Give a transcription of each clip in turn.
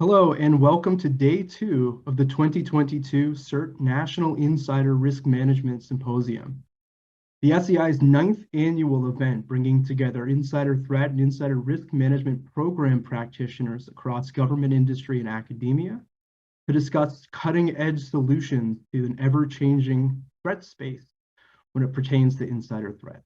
Hello, and welcome to day 2 of the 2022 CERT National Insider Risk Management Symposium. The SEI's 9th annual event, bringing together insider threat and insider risk management program practitioners across government, industry, and academia to discuss cutting-edge solutions to an ever-changing threat space when it pertains to insider threat.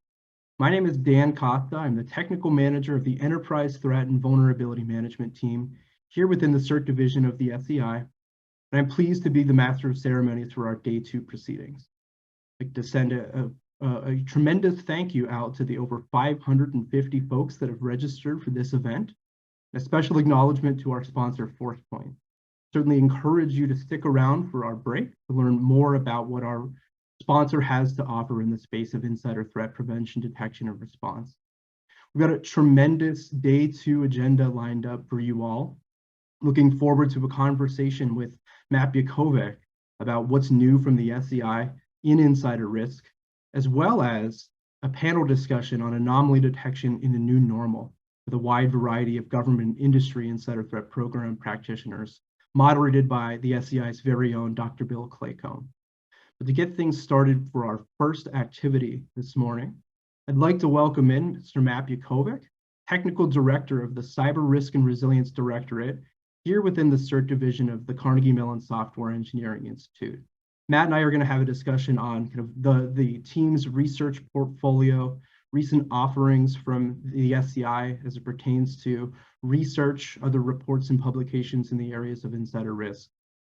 My name is Dan Costa. I'm the technical manager of the Enterprise Threat and Vulnerability Management team here within the CERT division of the SEI, and I'm pleased to be the master of ceremonies for our day 2 proceedings. I'd like to send a tremendous thank you out to the over 550 folks that have registered for this event. A special acknowledgement to our sponsor, ForcePoint. Certainly encourage you to stick around for our break to learn more about what our sponsor has to offer in the space of insider threat prevention, detection, and response. We've got a tremendous day 2 agenda lined up for you all. Looking forward to a conversation with Matt Bjakovic about what's new from the SEI in insider risk, as well as a panel discussion on anomaly detection in the new normal with a wide variety of government and industry insider threat program practitioners, moderated by the SEI's very own Dr. Bill Claycomb. But to get things started for our first activity this morning, I'd like to welcome in Mr. Matt Bjakovic, Technical Director of the Cyber Risk and Resilience Directorate here within the CERT division of the Carnegie Mellon Software Engineering Institute. Matt and I are going to have a discussion on kind of the team's research portfolio, recent offerings from the SEI as it pertains to research, other reports and publications in the areas of insider risk,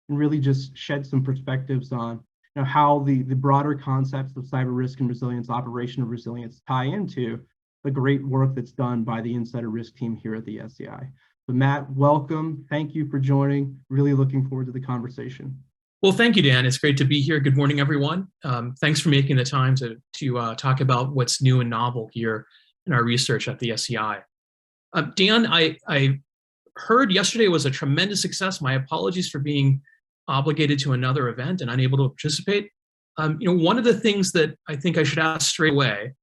and really just shed some perspectives on how the broader concepts of cyber risk and resilience, operational resilience tie into the great work that's done by the insider risk team here at the SEI. So Matt, welcome. Thank you for joining. Really looking forward to the conversation. Well, thank you, Dan. It's great to be here. Good morning, everyone. Thanks for making the time to talk about what's new and novel here in our research at the SEI. Dan, I heard yesterday was a tremendous success. My apologies for being obligated to another event and unable to participate. One of the things that I think I should ask straight away,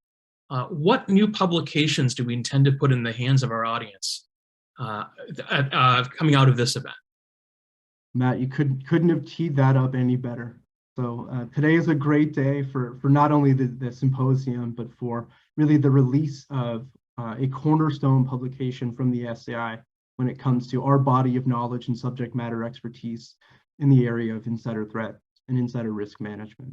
what new publications do we intend to put in the hands of our audience coming out of this event? Matt, you couldn't have teed that up any better. So today is a great day for not only the symposium, but for really the release of a cornerstone publication from the SCI when it comes to our body of knowledge and subject matter expertise in the area of insider threat and insider risk management.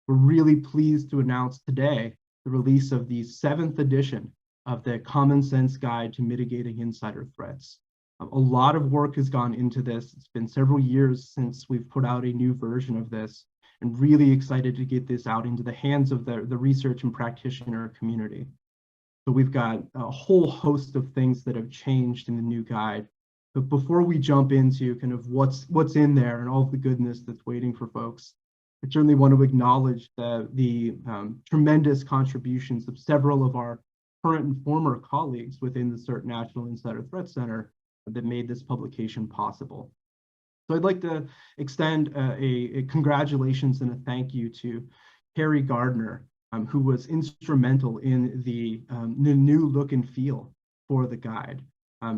We're really pleased to announce today the release of the 7th edition of the Common Sense Guide to Mitigating Insider Threats. A lot of work has gone into this. It's been several years since we've put out a new version of this, and really excited to get this out into the hands of the research and practitioner community. So we've got a whole host of things that have changed in the new guide. But before we jump into kind of what's in there and all of the goodness that's waiting for folks, I certainly want to acknowledge the tremendous contributions of several of our current and former colleagues within the CERT National Insider Threat Center that made this publication possible. So I'd like to extend a congratulations and a thank you to Carrie Gardner, who was instrumental in the new look and feel for the guide,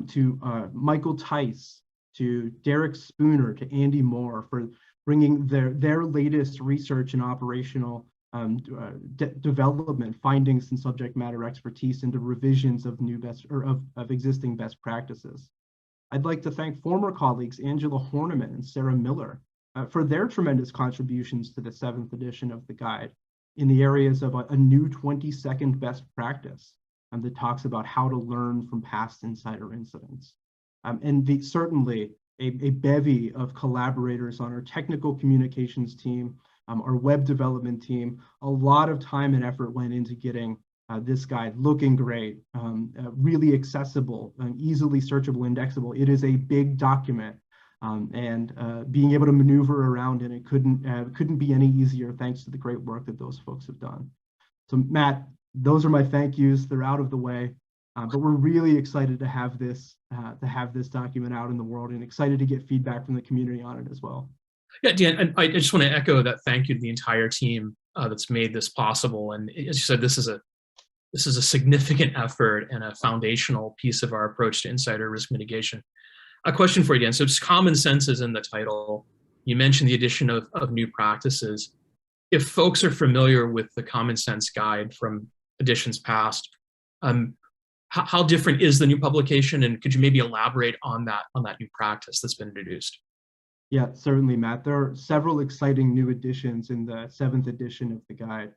to Michael Tice, to Derek Spooner, to Andy Moore for bringing their latest research and operational development findings and subject matter expertise into revisions of of existing best practices. I'd like to thank former colleagues Angela Horniman and Sarah Miller for their tremendous contributions to the 7th edition of the guide in the areas of a new 20-second best practice that talks about how to learn from past insider incidents. And certainly a bevy of collaborators on our technical communications team, our web development team. A lot of time and effort went into getting this guide looking great, really accessible, easily searchable, indexable. It is a big document, and being able to maneuver around in it couldn't be any easier thanks to the great work that those folks have done. So Matt, those are my thank yous. They're out of the way, but we're really excited to have this document out in the world, and excited to get feedback from the community on it as well. Yeah, Dan, and I just want to echo that thank you to the entire team that's made this possible. And as you said, this is a significant effort and a foundational piece of our approach to insider risk mitigation. A question for you, Dan. So it's common sense is in the title. You mentioned the addition of new practices. If folks are familiar with the Common Sense Guide from editions past, how different is the new publication? And could you maybe elaborate on that new practice that's been introduced? Yeah, certainly, Matt. There are several exciting new additions in the 7th edition of the guide.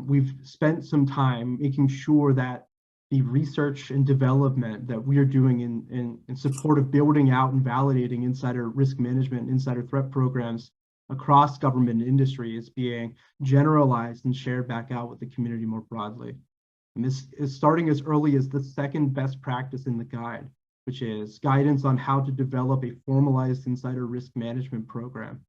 We've spent some time making sure that the research and development that we are doing in support of building out and validating insider risk management and insider threat programs across government and industry is being generalized and shared back out with the community more broadly. And this is starting as early as the 2nd best practice in the guide, which is guidance on how to develop a formalized insider risk management program,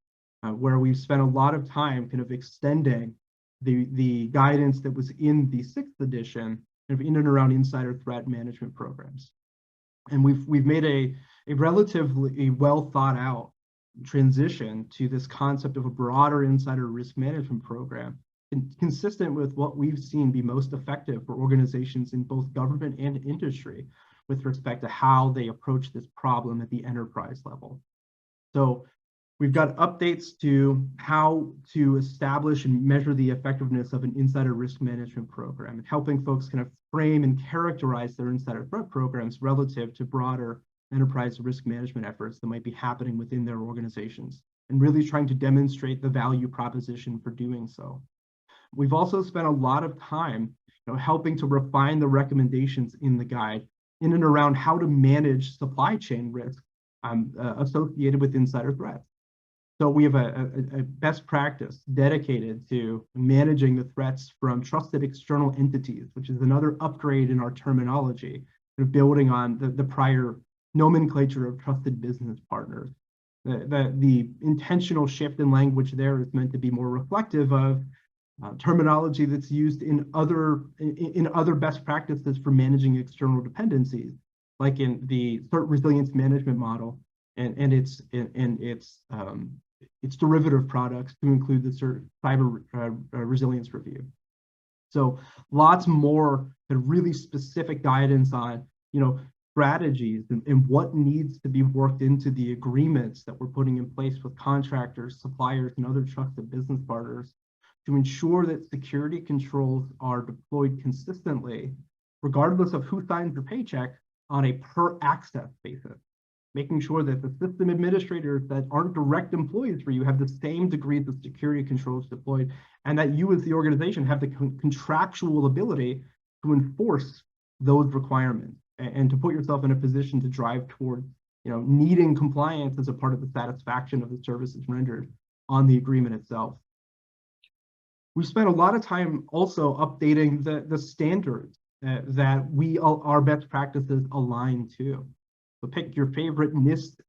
where we've spent a lot of time kind of extending the guidance that was in the 6th edition kind of in and around insider threat management programs. And we've made a relatively well thought out transition to this concept of a broader insider risk management program, consistent with what we've seen be most effective for organizations in both government and industry with respect to how they approach this problem at the enterprise level. So we've got updates to how to establish and measure the effectiveness of an insider risk management program, and helping folks kind of frame and characterize their insider threat programs relative to broader enterprise risk management efforts that might be happening within their organizations, and really trying to demonstrate the value proposition for doing so. We've also spent a lot of time helping to refine the recommendations in the guide in and around how to manage supply chain risk associated with insider threats. So we have a best practice dedicated to managing the threats from trusted external entities, which is another upgrade in our terminology, building on the prior nomenclature of trusted business partners. The intentional shift in language there is meant to be more reflective of terminology that's used in other best practices for managing external dependencies, like in the CERT resilience management model and its derivative products, to include the CERT cyber resilience review. So lots more really specific guidance on strategies and what needs to be worked into the agreements that we're putting in place with contractors, suppliers, and other trusted business partners to ensure that security controls are deployed consistently, regardless of who signs the paycheck, on a per access basis, making sure that the system administrators that aren't direct employees for you have the same degrees of security controls deployed, and that you as the organization have the contractual ability to enforce those requirements and to put yourself in a position to drive toward, needing compliance as a part of the satisfaction of the services rendered on the agreement itself. We spent a lot of time also updating the standards that our best practices align to. So pick your favorite NIST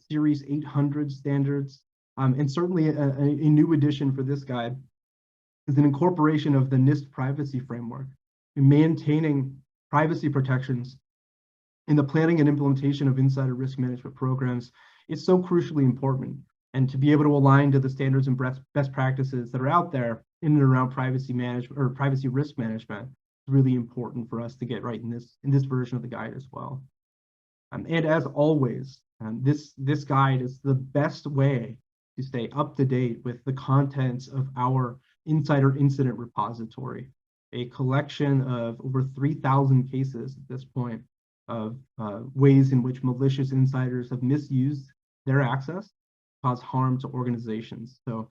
Series 800 standards, and certainly a new addition for this guide is an incorporation of the NIST privacy framework, maintaining privacy protections in the planning and implementation of insider risk management programs is so crucially important. And to be able to align to the standards and best practices that are out there in and around privacy management or privacy risk management is really important for us to get right in this version of the guide as well. And as always, this guide is the best way to stay up to date with the contents of our insider incident repository, a collection of over 3,000 cases at this point of ways in which malicious insiders have misused their access, cause harm to organizations. So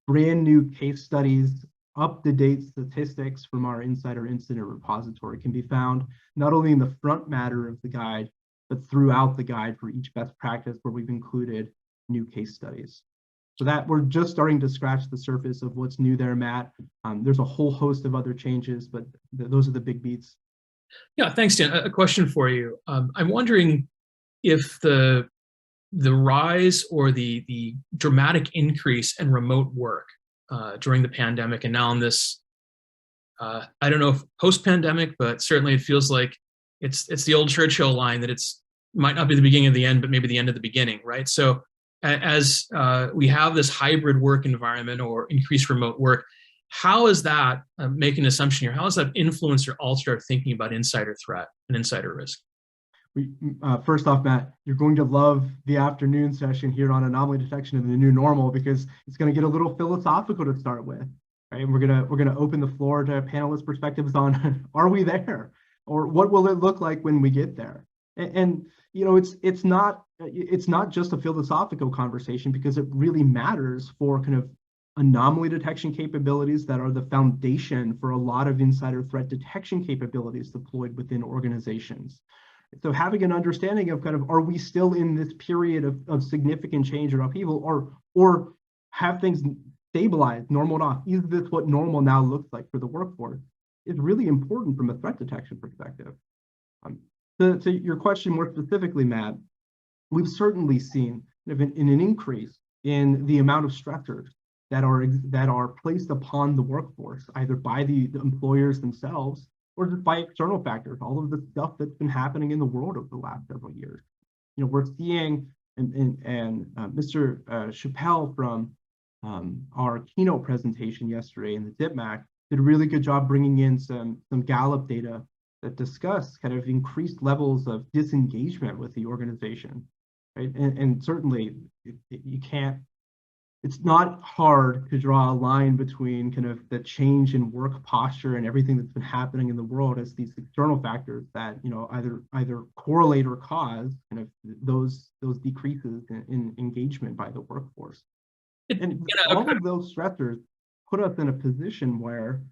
brand new case studies, up-to-date statistics from our insider incident repository can be found not only in the front matter of the guide, but throughout the guide for each best practice where we've included new case studies. So that we're just starting to scratch the surface of what's new there, Matt. There's a whole host of other changes, but those are the big beats. Yeah, thanks, Dan. A question for you. I'm wondering if the rise or the dramatic increase in remote work during the pandemic and now in this, I don't know if post-pandemic, but certainly it feels like it's the old Churchill line that it's might not be the beginning of the end, but maybe the end of the beginning, right? So as we have this hybrid work environment or increased remote work, how is that, make an assumption here, how has that influenced or altered our thinking about insider threat and insider risk? First off, Matt, you're going to love the afternoon session here on anomaly detection and the new normal because it's going to get a little philosophical to start with, right? We're gonna open the floor to panelist perspectives on are we there, or what will it look like when we get there? And it's not just a philosophical conversation because it really matters for kind of anomaly detection capabilities that are the foundation for a lot of insider threat detection capabilities deployed within organizations. So having an understanding of kind of, are we still in this period of significant change or upheaval, or have things stabilized, normal off? Is this what normal now looks like for the workforce? Is really important from a threat detection perspective. To your question more specifically, Matt, we've certainly seen an increase in the amount of stressors that are placed upon the workforce, either by the employers themselves or just by external factors, all of the stuff that's been happening in the world over the last several years. We're seeing, and Mr. Chappelle from our keynote presentation yesterday in the DIPMAC did a really good job bringing in some Gallup data that discuss kind of increased levels of disengagement with the organization, right? And certainly you can't, it's not hard to draw a line between kind of the change in work posture and everything that's been happening in the world as these external factors that either correlate or cause kind of those decreases in engagement by the workforce. And all of those stressors put us in a position where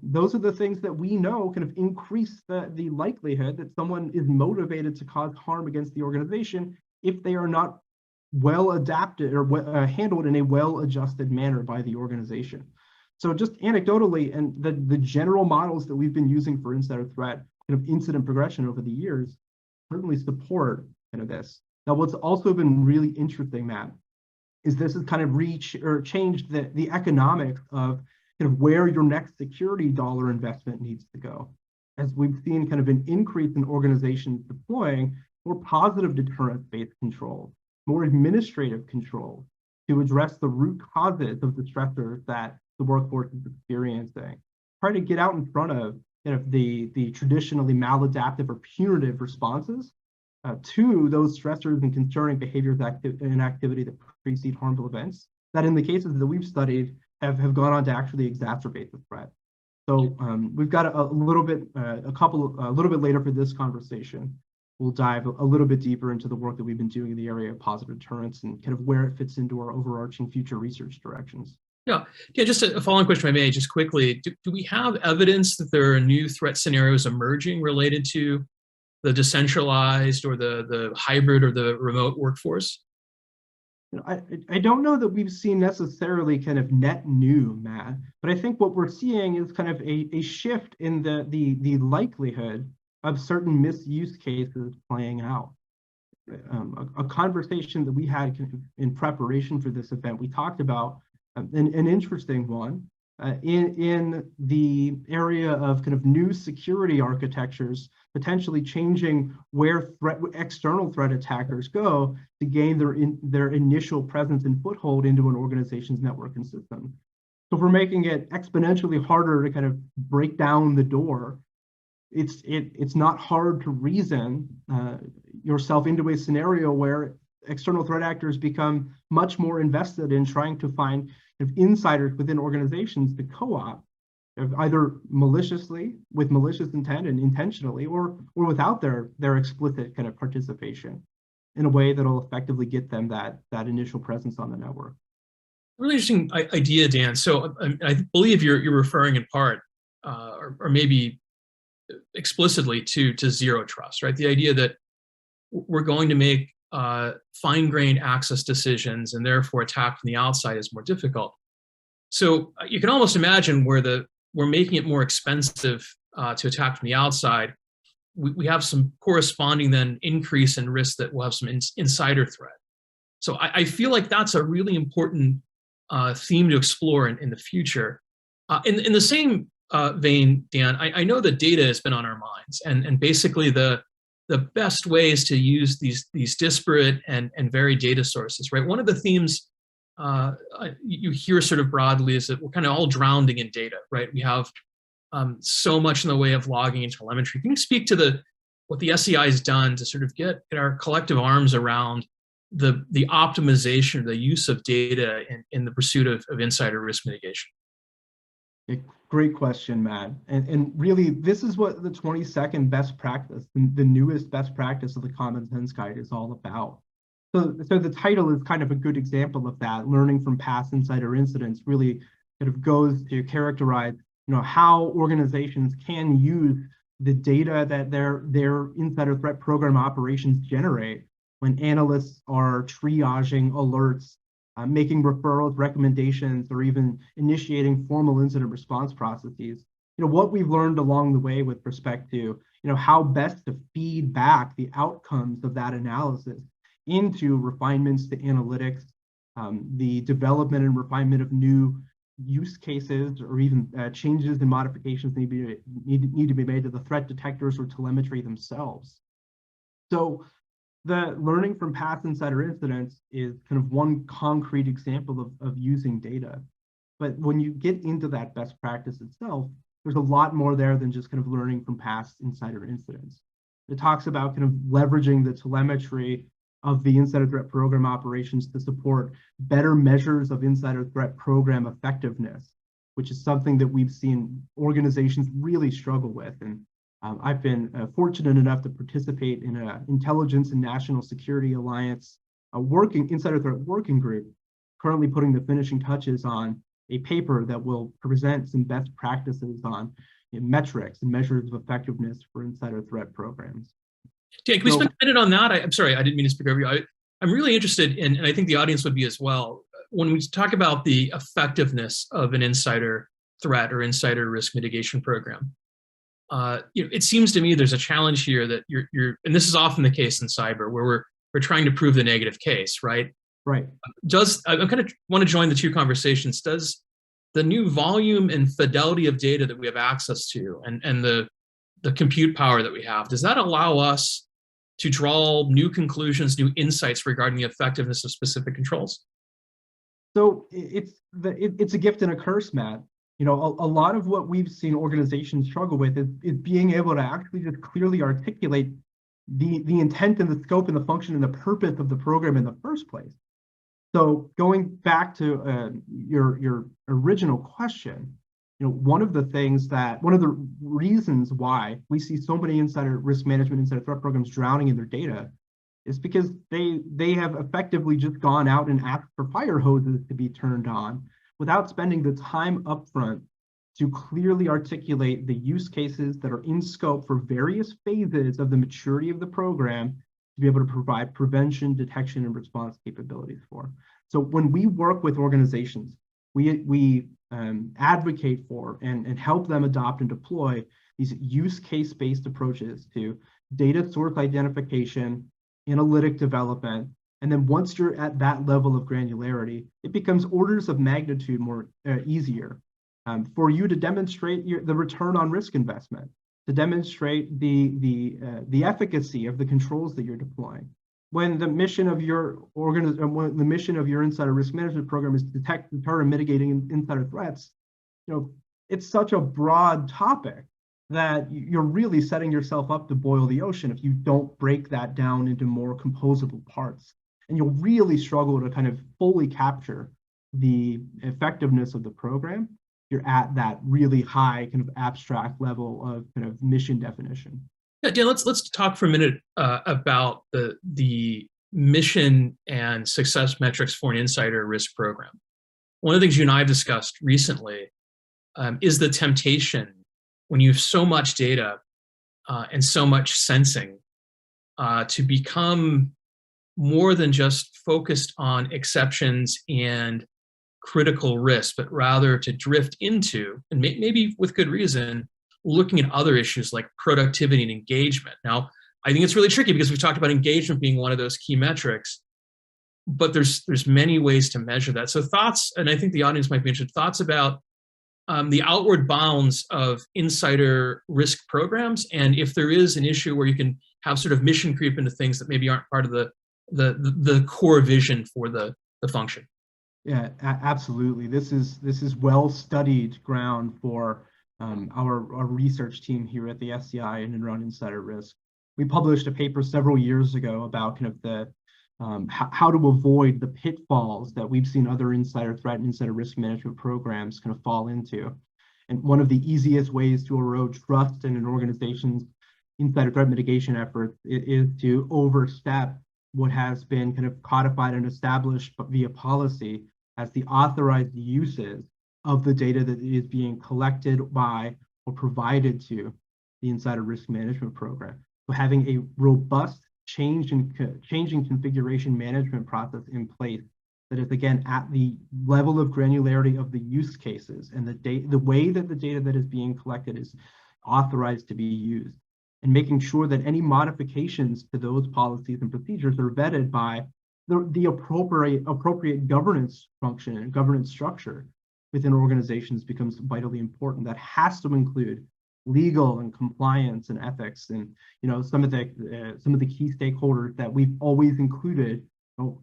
those are the things that we know kind of increase the likelihood that someone is motivated to cause harm against the organization if they are not well adapted or handled in a well-adjusted manner by the organization. So just anecdotally, and the general models that we've been using for insider threat kind of incident progression over the years certainly support kind of this. Now, what's also been really interesting, Matt, is this has kind of changed the economics of kind of where your next security dollar investment needs to go. As we've seen kind of an increase in organizations deploying more positive deterrence-based control, more administrative control to address the root causes of the stressors that the workforce is experiencing. Try to get out in front of kind of the traditionally maladaptive or punitive responses to those stressors and concerning behaviors and activity that precede harmful events that in the cases that we've studied have gone on to actually exacerbate the threat. So we've got a little bit later for this conversation. We'll dive a little bit deeper into the work that we've been doing in the area of positive deterrence and kind of where it fits into our overarching future research directions. Yeah, just a following question, if I may, just quickly. Do we have evidence that there are new threat scenarios emerging related to the decentralized or the hybrid or the remote workforce? I don't know that we've seen necessarily kind of net new, Matt, but I think what we're seeing is kind of a shift in the likelihood of certain misuse cases playing out. A conversation that we had in preparation for this event, we talked about an interesting one in the area of kind of new security architectures, potentially changing where external threat attackers go to gain their initial presence and foothold into an organization's network and system. So if we're making it exponentially harder to kind of break down the door, it's not hard to reason yourself into a scenario where external threat actors become much more invested in trying to find insiders within organizations to co-opt, either maliciously, with malicious intent and intentionally, or without their explicit kind of participation in a way that'll effectively get them that initial presence on the network. Really interesting idea, Dan. So I believe you're referring in part, or maybe explicitly, to zero trust, right? The idea that we're going to make fine-grained access decisions, and therefore attack from the outside is more difficult. So you can almost imagine where we're making it more expensive to attack from the outside. We have some corresponding then increase in risk that we'll have some insider threat. So I feel like that's a really important theme to explore in the future. In the same vein, Dan, I know that data has been on our minds, and basically the best ways to use these disparate and varied data sources, right? One of the themes you hear sort of broadly is that we're kind of all drowning in data, right? We have so much in the way of logging and telemetry. Can you speak to what the SEI has done to sort of get our collective arms around the optimization, the use of data in the pursuit of insider risk mitigation? Great question, Matt. And really, this is what the 22nd best practice, the newest best practice of the Common Sense Guide is all about. So the title is kind of a good example of that. Learning from past insider incidents really kind of goes to characterize, how organizations can use the data that their insider threat program operations generate when analysts are triaging alerts, making referrals, recommendations, or even initiating formal incident response processes. What we've learned along the way with respect to, how best to feed back the outcomes of that analysis into refinements to analytics, the development and refinement of new use cases, or even changes and modifications need to be made to the threat detectors or telemetry themselves. So the learning from past insider incidents is kind of one concrete example of using data. But when you get into that best practice itself, there's a lot more there than just kind of learning from past insider incidents. It talks about kind of leveraging the telemetry of the insider threat program operations to support better measures of insider threat program effectiveness, which is something that we've seen organizations really struggle with. And I've been fortunate enough to participate in an Intelligence and National Security Alliance insider threat working group, currently putting the finishing touches on a paper that will present some best practices on metrics and measures of effectiveness for insider threat programs. Dan, can we spend a minute on that? I'm sorry, I didn't mean to speak over you. I'm really interested in, and I think the audience would be as well, when we talk about the effectiveness of an insider threat or insider risk mitigation program. It seems to me there's a challenge here that you're, and this is often the case in cyber, where we're trying to prove the negative case, right? Right. I kind of want to join the two conversations. Does the new volume and fidelity of data that we have access to, and the compute power that we have, does that allow us to draw new conclusions, new insights regarding the effectiveness of specific controls? So it's a gift and a curse, Matt. A lot of what we've seen organizations struggle with is being able to actually just clearly articulate the intent and the scope and the function and the purpose of the program in the first place. So going back to your original question, one of the reasons why we see so many insider risk management, insider threat programs drowning in their data is because they have effectively just gone out and asked for fire hoses to be turned on without spending the time upfront to clearly articulate the use cases that are in scope for various phases of the maturity of the program to be able to provide prevention, detection, and response capabilities for. So when we work with organizations, we advocate for and help them adopt and deploy these use case-based approaches to data source identification, analytic development, and then once you're at that level of granularity, it becomes orders of magnitude more easier for you to demonstrate the return on risk investment, to demonstrate the efficacy of the controls that you're deploying. When the mission of your insider risk management program is to detect, deter, and mitigating insider threats, it's such a broad topic that you're really setting yourself up to boil the ocean if you don't break that down into more composable parts. And you'll really struggle to kind of fully capture the effectiveness of the program. You're at that really high kind of abstract level of kind of mission definition. Yeah, Dan, let's talk for a minute about the mission and success metrics for an insider risk program. One of the things you and I have discussed recently is the temptation when you have so much data and so much sensing to become more than just focused on exceptions and critical risk, but rather to drift into, and maybe with good reason, looking at other issues like productivity and engagement. Now, I think it's really tricky because we've talked about engagement being one of those key metrics, but there's many ways to measure that. So thoughts, and I think the audience might be interested, thoughts about the outward bounds of insider risk programs, and if there is an issue where you can have sort of mission creep into things that maybe aren't part of the core vision for the function. Yeah, absolutely. This is well-studied ground for our research team here at the SCI and around insider risk. We published a paper several years ago about kind of the how to avoid the pitfalls that we've seen other insider threat and insider risk management programs kind of fall into. And one of the easiest ways to erode trust in an organization's insider threat mitigation efforts is to overstep what has been kind of codified and established via policy as the authorized uses of the data that is being collected by or provided to the insider risk management program. So having a robust changing configuration management process in place that is, again, at the level of granularity of the use cases and the way that the data that is being collected is authorized to be used, and making sure that any modifications to those policies and procedures are vetted by the appropriate governance function and governance structure within organizations becomes vitally important. That has to include legal and compliance and ethics, and some of the key stakeholders that we've always included,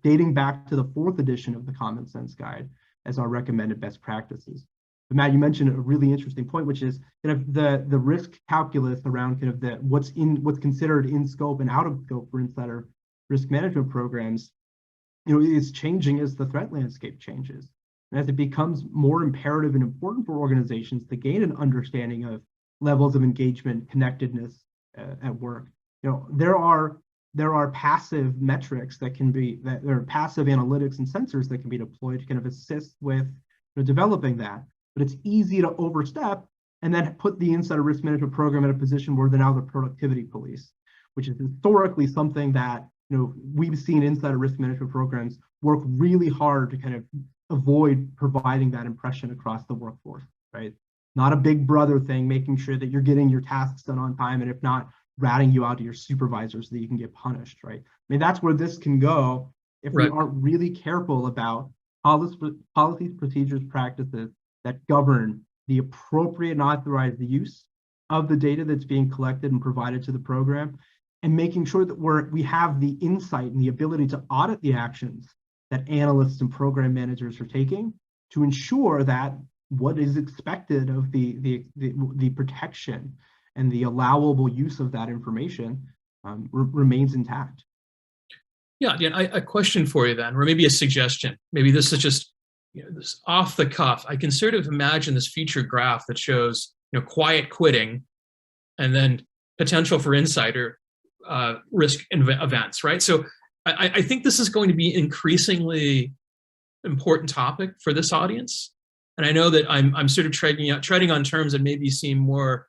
dating back to the 4th edition of the Common Sense Guide as our recommended best practices. But Matt, you mentioned a really interesting point, which is kind of the risk calculus around kind of what's considered in scope and out of scope for insider risk management programs. Is changing as the threat landscape changes, and as it becomes more imperative and important for organizations to gain an understanding of levels of engagement, connectedness at work. There are passive metrics that there are passive analytics and sensors that can be deployed to kind of assist with developing that. But it's easy to overstep and then put the insider risk management program in a position where they're now the productivity police, which is historically something that we've seen insider risk management programs work really hard to kind of avoid providing that impression across the workforce, right? Not a big brother thing, making sure that you're getting your tasks done on time, and if not, ratting you out to your supervisor so that you can get punished, right? I mean, that's where this can go if we aren't really careful about policies, procedures, practices that govern the appropriate and authorized use of the data that's being collected and provided to the program, and making sure that we have the insight and the ability to audit the actions that analysts and program managers are taking to ensure that what is expected of the protection and the allowable use of that information remains intact. Yeah, Dan, a question for you then, or maybe a suggestion. Maybe this is just this off the cuff. I can sort of imagine this future graph that shows quiet quitting, and then potential for insider risk events, right? So I think this is going to be increasingly important topic for this audience, and I know that I'm sort of treading on terms that maybe seem more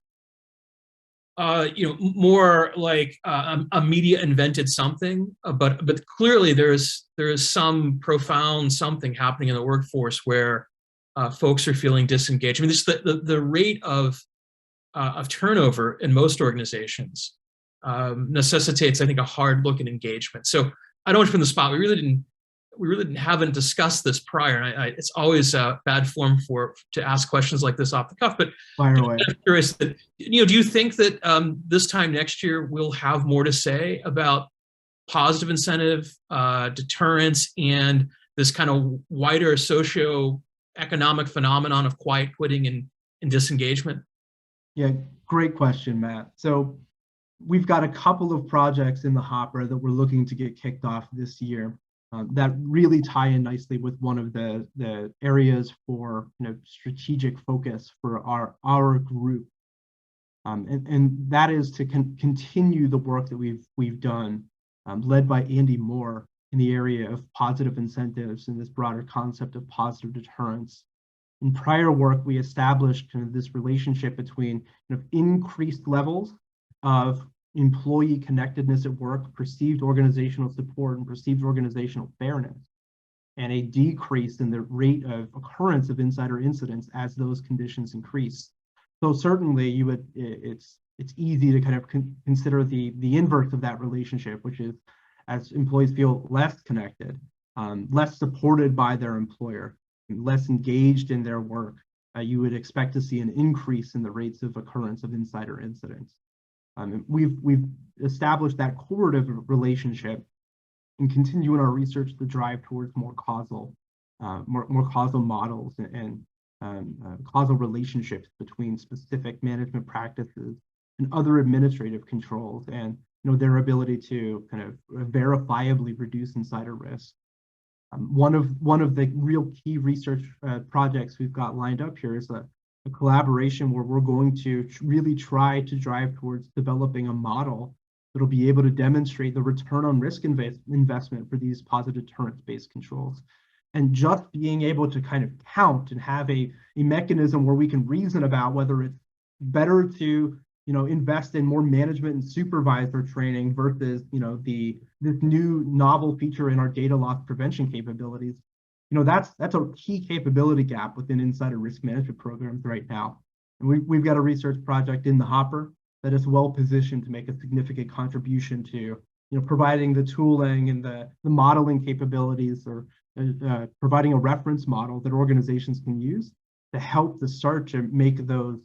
more like a media invented something, but clearly there is some profound something happening in the workforce where folks are feeling disengaged. I mean, this the rate of turnover in most organizations necessitates, I think, a hard look at engagement. So I don't want to put in the spot. We really haven't discussed this prior, and it's always bad form to ask questions like this off the cuff. But I'm curious that do you think that this time next year we'll have more to say about positive incentive, deterrence, and this kind of wider socio-economic phenomenon of quiet quitting and disengagement? Yeah, great question, Matt. So we've got a couple of projects in the hopper that we're looking to get kicked off this year that really tie in nicely with one of the areas for strategic focus for our group, and that is to continue the work that we've done, led by Andy Moore, in the area of positive incentives and this broader concept of positive deterrence. In prior work, we established this relationship between increased levels of employee connectedness at work, perceived organizational support, and perceived organizational fairness, and a decrease in the rate of occurrence of insider incidents as those conditions increase. So certainly it's easy to kind of consider the inverse of that relationship, which is as employees feel less connected, less supported by their employer, less engaged in their work, you would expect to see an increase in the rates of occurrence of insider incidents. We've established that correlative relationship and continue in our research to drive towards more causal models and causal relationships between specific management practices and other administrative controls, and their ability to kind of verifiably reduce insider risk. One of the real key research projects we've got lined up here is a collaboration where we're going to really try to drive towards developing a model that'll be able to demonstrate the return on risk investment for these positive deterrence-based controls. And just being able to kind of count and have a mechanism where we can reason about whether it's better to invest in more management and supervisor training versus this new novel feature in our data loss prevention capabilities. That's a key capability gap within insider risk management programs right now. And we've got a research project in the hopper that is well positioned to make a significant contribution to providing the tooling and the modeling capabilities, or providing a reference model that organizations can use to help to start to make those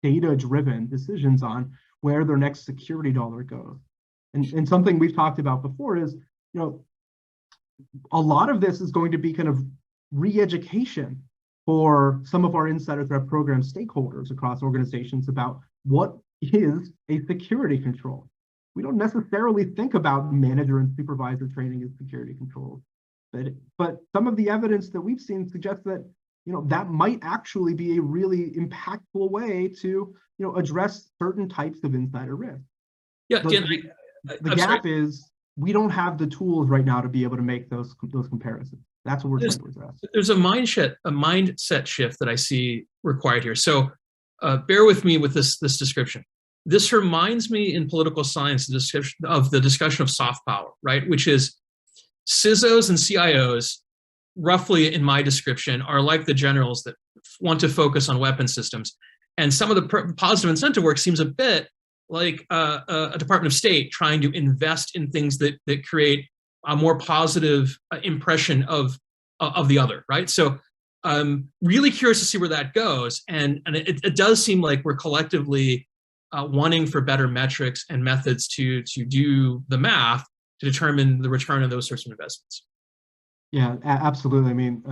data-driven decisions on where their next security dollar goes. And something we've talked about before is, a lot of this is going to be kind of re-education for some of our insider threat program stakeholders across organizations about what is a security control. We don't necessarily think about manager and supervisor training as security controls, but some of the evidence that we've seen suggests that that might actually be a really impactful way to address certain types of insider risk. Yeah, the gap is we don't have the tools right now to be able to make those comparisons. That's what we're trying to address. There's a mindset shift that I see required here. So bear with me with this description. This reminds me in political science the discussion of soft power, right? Which is CISOs and CIOs, roughly in my description, are like the generals that want to focus on weapon systems. And some of the positive incentive work seems a bit like a Department of State trying to invest in things that create a more positive impression of the other, right? So I'm really curious to see where that goes. And it does seem like we're collectively wanting for better metrics and methods to do the math to determine the return of those sorts of investments. Yeah, absolutely. I mean,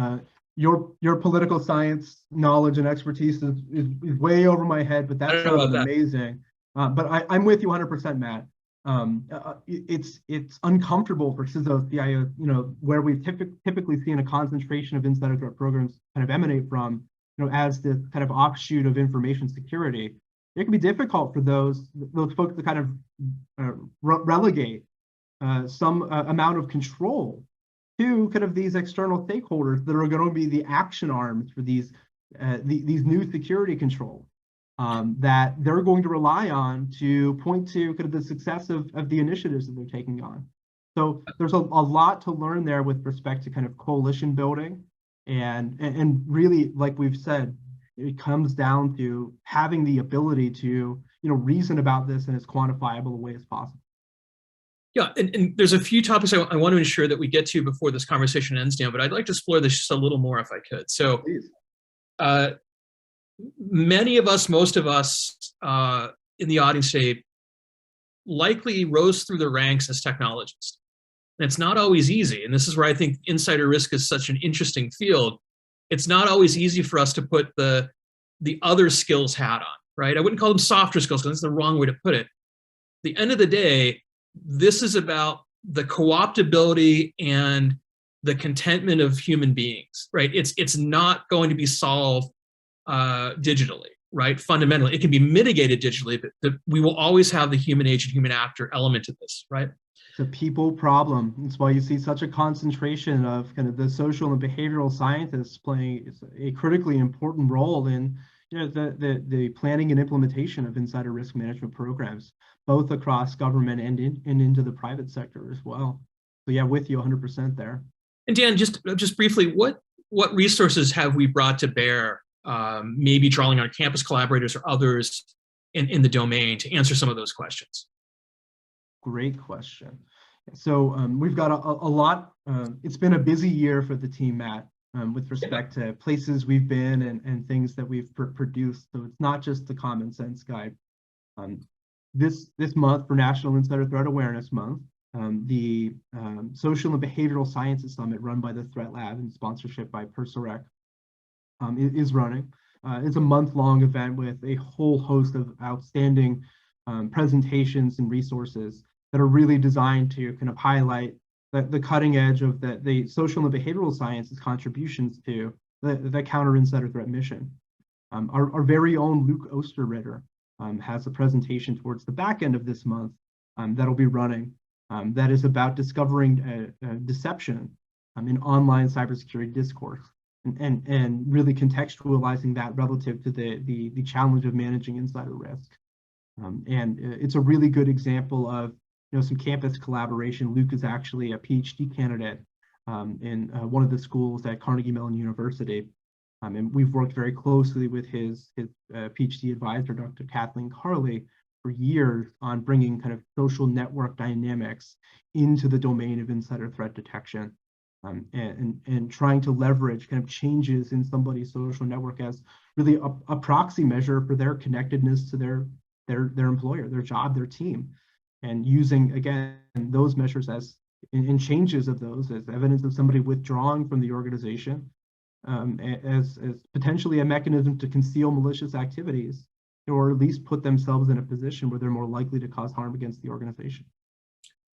your political science knowledge and expertise is way over my head, but that sounds amazing. But I'm with you 100%, Matt. it's uncomfortable for CISOs, CIOs, where we've typically seen a concentration of insider threat programs kind of emanate from, as this kind of offshoot of information security. It can be difficult for those folks to kind of relegate some amount of control to kind of these external stakeholders that are going to be the action arms for these new security controls that they're going to rely on to point to kind of the success of the initiatives that they're taking on. So there's a lot to learn there with respect to kind of coalition building, and really, like we've said, it comes down to having the ability to reason about this in as quantifiable a way as possible. Yeah, and there's a few topics I want to ensure that we get to before this conversation ends, Dan, but I'd like to explore this just a little more if I could. So many of us, most of us in the audience today likely rose through the ranks as technologists. And it's not always easy. And this is where I think insider risk is such an interesting field. It's not always easy for us to put the other skills hat on, right? I wouldn't call them softer skills because that's the wrong way to put it. At the end of the day, this is about the co-optability and the contentment of human beings, right? It's not going to be solved digitally, right? Fundamentally, it can be mitigated digitally, but we will always have the human agent, human actor element to this, right? It's a people problem. That's why you see such a concentration of kind of the social and behavioral scientists playing a critically important role in the planning and implementation of insider risk management programs, both across government and into the private sector as well. So yeah, with you 100% there. And Dan, just briefly, what resources have we brought to bear, maybe drawing on campus collaborators or others in the domain to answer some of those questions? Great question. So we've got a lot. It's been a busy year for the team, Matt, with respect to places we've been and things that we've produced. So it's not just the Common Sense Guide. This month, for National Insider Threat Awareness Month, the Social and Behavioral Sciences Summit, run by the Threat Lab and sponsorship by Persorec, is running. It's a month-long event with a whole host of outstanding presentations and resources that are really designed to kind of highlight the cutting edge of the social and behavioral sciences contributions to the counter insider threat mission. Our very own Luke Osterritter has a presentation towards the back end of this month that'll be running that is about discovering deception in online cybersecurity discourse and really contextualizing that relative to the challenge of managing insider risk. And it's a really good example of some campus collaboration. Luke is actually a PhD candidate in one of the schools at Carnegie Mellon University. And we've worked very closely with his PhD advisor, Dr. Kathleen Carley, for years on bringing kind of social network dynamics into the domain of insider threat detection, and trying to leverage kind of changes in somebody's social network as really a proxy measure for their connectedness to their employer, their job, their team, and using, again, those measures as in changes of those as evidence of somebody withdrawing from the organization, as potentially a mechanism to conceal malicious activities, or at least put themselves in a position where they're more likely to cause harm against the organization.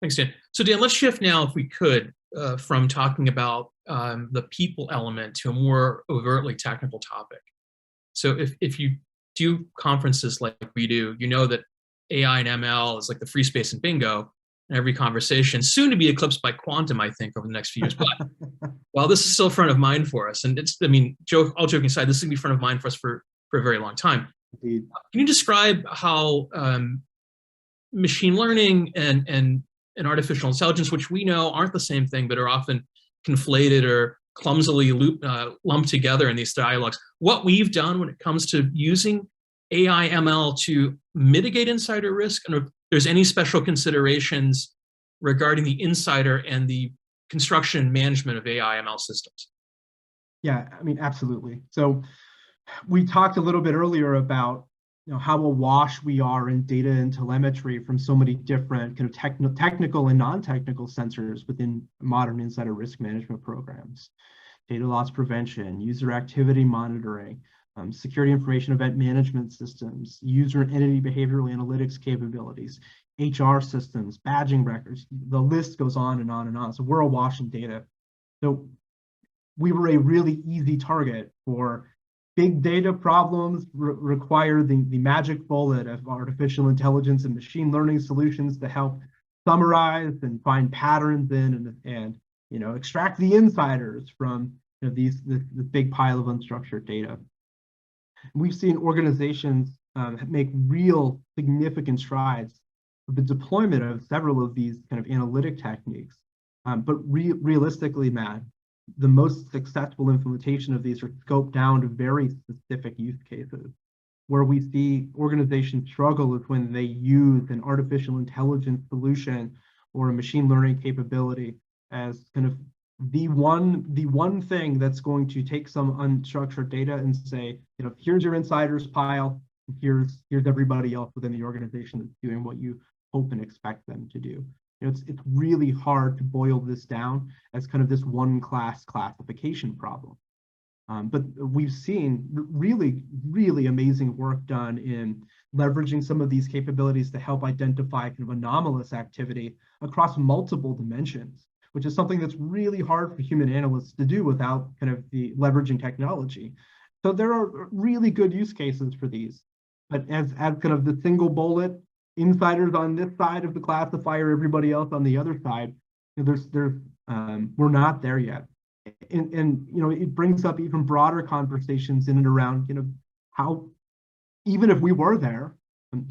Thanks, Dan. So Dan, let's shift now, if we could, from talking about the people element to a more overtly technical topic. So if you do conferences like we do, you know that AI and ML is like the free space in bingo, and every conversation soon to be eclipsed by quantum, I think, over the next few years. But while this is still front of mind for us, and it's, I mean, all joking aside, this is going to be front of mind for us for a very long time. Indeed. Can you describe how machine learning and artificial intelligence, which we know aren't the same thing, but are often conflated or clumsily lumped together in these dialogues, what we've done when it comes to using AI ML to mitigate insider risk, and if there's any special considerations regarding the insider and the construction and management of AI ML systems? Yeah, I mean, absolutely. So we talked a little bit earlier about how awash we are in data and telemetry from so many different kind of technical and non-technical sensors within modern insider risk management programs. Data loss prevention, user activity monitoring, security information event management systems, user and entity behavioral analytics capabilities, HR systems, badging records. The list goes on and on and on. So we're awash in data. So we were a really easy target for big data problems require the magic bullet of artificial intelligence and machine learning solutions to help summarize and find patterns in and extract the insiders from this big pile of unstructured data. We've seen organizations make real significant strides with the deployment of several of these kind of analytic techniques. But realistically, Matt, the most successful implementation of these are scoped down to very specific use cases. Where we see organizations struggle is when they use an artificial intelligence solution or a machine learning capability as kind of the one thing that's going to take some unstructured data and say, here's your insiders pile, here's everybody else within the organization that's doing what you hope and expect them to do. It's really hard to boil this down as kind of this one class classification problem. But we've seen really, really amazing work done in leveraging some of these capabilities to help identify kind of anomalous activity across multiple dimensions, which is something that's really hard for human analysts to do without kind of the leveraging technology. So there are really good use cases for these. But as kind of the single bullet, insiders on this side of the classifier, everybody else on the other side, we're not there yet. And it brings up even broader conversations in and around how, even if we were there,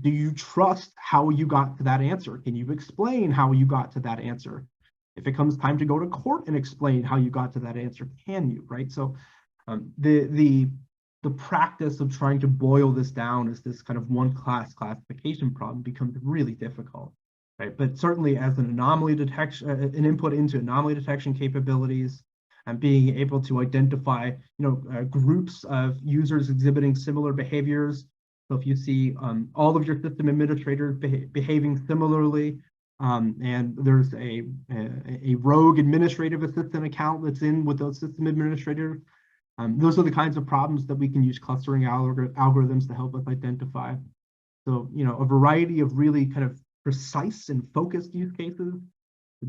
do you trust how you got to that answer? Can you explain how you got to that answer? If it comes time to go to court and explain how you got to that answer, can you, right? So the practice of trying to boil this down as this kind of one class classification problem becomes really difficult, right? But certainly as an anomaly detection, an input into anomaly detection capabilities, and being able to identify, groups of users exhibiting similar behaviors. So if you see all of your system administrators behaving similarly, and there's a rogue administrative assistant account that's in with those system administrators, those are the kinds of problems that we can use clustering algorithms to help us identify. So, a variety of really kind of precise and focused use cases,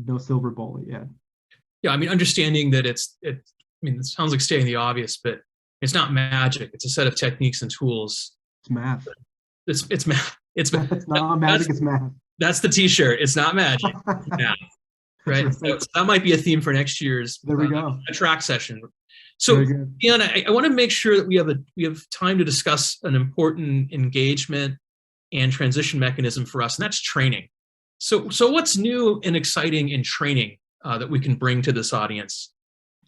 no silver bullet yet. Yeah, I mean, understanding that it sounds like stating the obvious, but it's not magic. It's a set of techniques and tools. It's math. It's math. It's not magic, it's math. That's the t-shirt. It's not magic. It's math. Right. So that might be a theme for next year's a track session. So, Ian, I want to make sure that we have time to discuss an important engagement and transition mechanism for us, and that's training. So what's new and exciting in training that we can bring to this audience?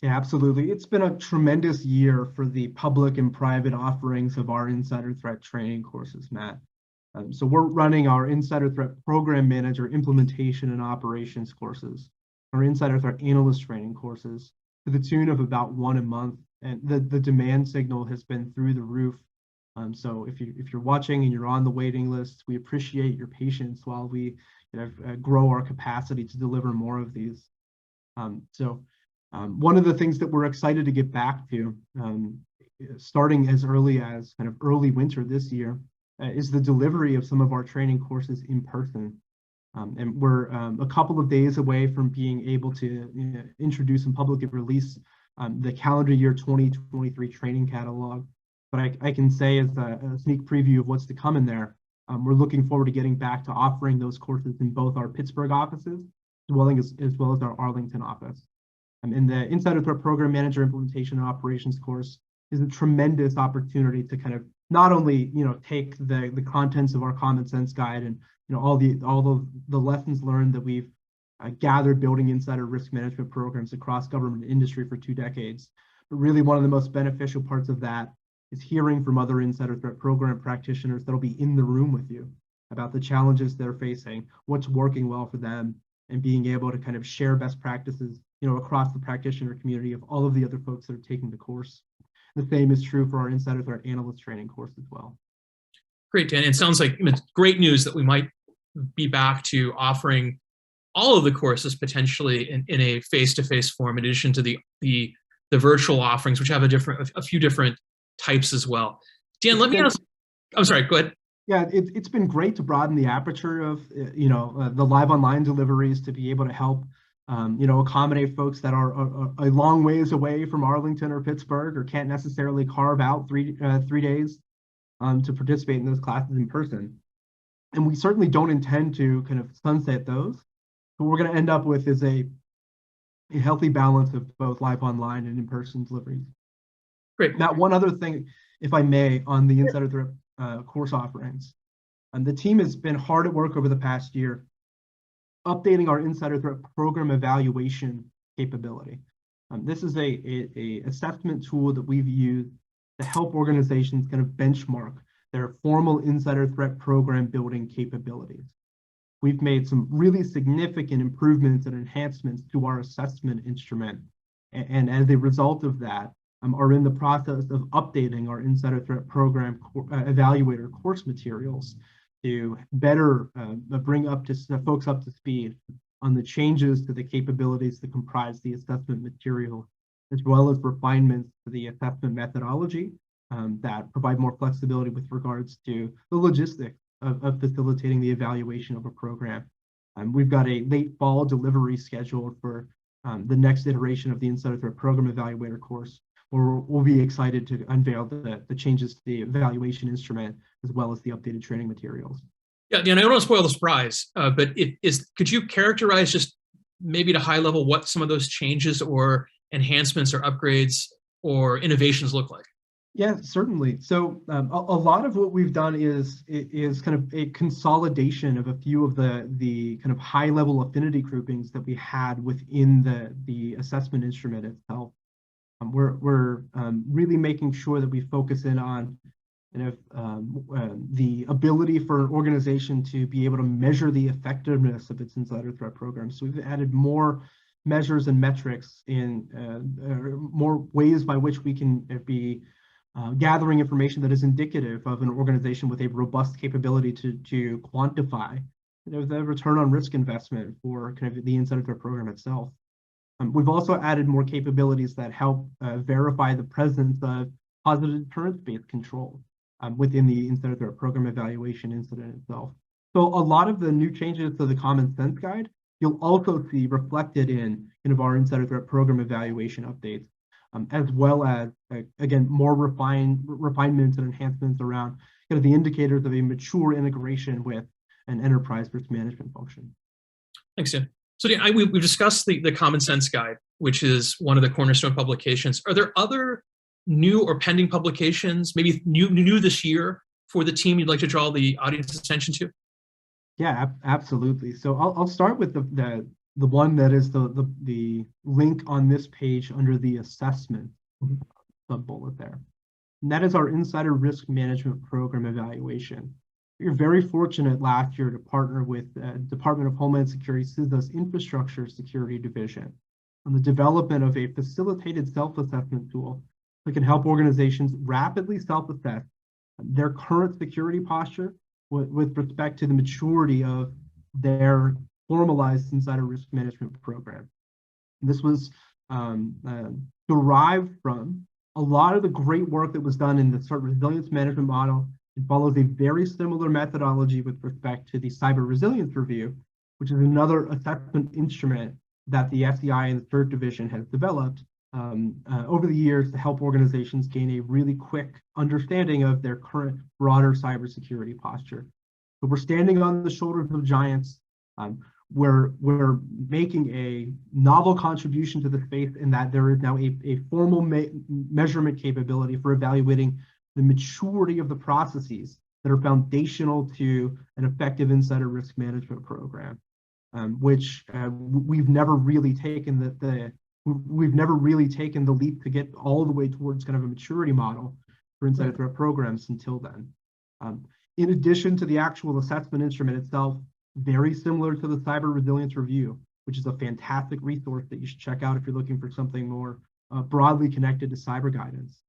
Yeah, absolutely. It's been a tremendous year for the public and private offerings of our Insider Threat training courses, Matt. So we're running our Insider Threat Program Manager implementation and operations courses, our Insider Threat Analyst training courses, to the tune of about one a month. And the demand signal has been through the roof. So if you're watching and you're on the waiting list, we appreciate your patience while we grow our capacity to deliver more of these. One of the things that we're excited to get back to, starting as early as kind of early winter this year, is the delivery of some of our training courses in person. And we're a couple of days away from being able to introduce and publicly release the calendar year 2023 training catalog. But I can say as a sneak preview of what's to come in there, we're looking forward to getting back to offering those courses in both our Pittsburgh offices, as well as our Arlington office. And the Insider Threat Program Manager Implementation and Operations course is a tremendous opportunity to kind of not only take the contents of our Common Sense Guide and all of the lessons learned that we've gathered building insider risk management programs across government and industry for 2 decades, but really one of the most beneficial parts of that is hearing from other Insider Threat Program practitioners that'll be in the room with you about the challenges they're facing, what's working well for them, and being able to kind of share best practices across the practitioner community of all of the other folks that are taking the course. The same is true for our Insider Threat Analyst training course as well. Great, Dan. It sounds like it's great news that we might be back to offering all of the courses potentially in a face-to-face form, in addition to the virtual offerings, which have a few different types as well. Dan, let me ask. I'm sorry. Go ahead. Yeah, it's been great to broaden the aperture of the live online deliveries to be able to help accommodate folks that are a long ways away from Arlington or Pittsburgh or can't necessarily carve out 3 days to participate in those classes in person. And we certainly don't intend to kind of sunset those. What we're going to end up with is a healthy balance of both live online and in-person deliveries. Great. Now, one other thing, if I may, on the Insider Threat course offerings. The team has been hard at work over the past year, updating our Insider Threat program evaluation capability. This is a assessment tool that we've used to help organizations kind of benchmark their formal Insider Threat program building capabilities. We've made some really significant improvements and enhancements to our assessment instrument. And as a result of that, are in the process of updating our Insider Threat Program Evaluator course materials to better bring folks up to speed on the changes to the capabilities that comprise the assessment material, as well as refinements to the assessment methodology that provide more flexibility with regards to the logistics of facilitating the evaluation of a program. We've got a late fall delivery scheduled for the next iteration of the Insider Threat Program Evaluator course, where we'll be excited to unveil the changes to the evaluation instrument, as well as the updated training materials. Yeah, Dan, I don't want to spoil the surprise, but could you characterize just maybe at a high level what some of those changes or enhancements or upgrades or innovations look like? Yeah, certainly. So a lot of what we've done is kind of a consolidation of a few of the kind of high level affinity groupings that we had within the assessment instrument itself. We're really making sure that we focus in on the ability for an organization to be able to measure the effectiveness of its insider threat program. So we've added more measures and metrics in more ways by which we can be gathering information that is indicative of an organization with a robust capability to quantify the return on risk investment for kind of the insider threat program itself. We've also added more capabilities that help verify the presence of positive deterrence-based control within the insider threat program evaluation incident itself. So a lot of the new changes to the Common Sense Guide, you'll also see reflected in kind of our insider threat program evaluation updates, as well as, again, more refinements and enhancements around kind of the indicators of a mature integration with an enterprise risk management function. Thanks, Dan. So Dan, we've discussed the Common Sense Guide, which is one of the cornerstone publications. Are there other new or pending publications, maybe new this year, for the team you'd like to draw the audience's attention to? Yeah, absolutely. So I'll start with the one that is the link on this page under the assessment sub-bullet there. And that is our Insider Risk Management Program Evaluation. We're very fortunate last year to partner with Department of Homeland Security CISA's Infrastructure Security Division on the development of a facilitated self-assessment tool that can help organizations rapidly self-assess their current security posture with respect to the maturity of their formalized insider risk management program. And this was derived from a lot of the great work that was done in the CERT resilience management model. It follows a very similar methodology with respect to the cyber resilience review, which is another assessment instrument that the SEI and the CERT division has developed over the years to help organizations gain a really quick understanding of their current broader cybersecurity posture. So we're standing on the shoulders of giants. We're making a novel contribution to the space in that there is now a formal measurement capability for evaluating the maturity of the processes that are foundational to an effective insider risk management program, which we've never really taken the leap to get all the way towards kind of a maturity model for insider threat programs until then. In addition to the actual assessment instrument itself, very similar to the Cyber Resilience Review, which is a fantastic resource that you should check out if you're looking for something more broadly connected to cyber guidance.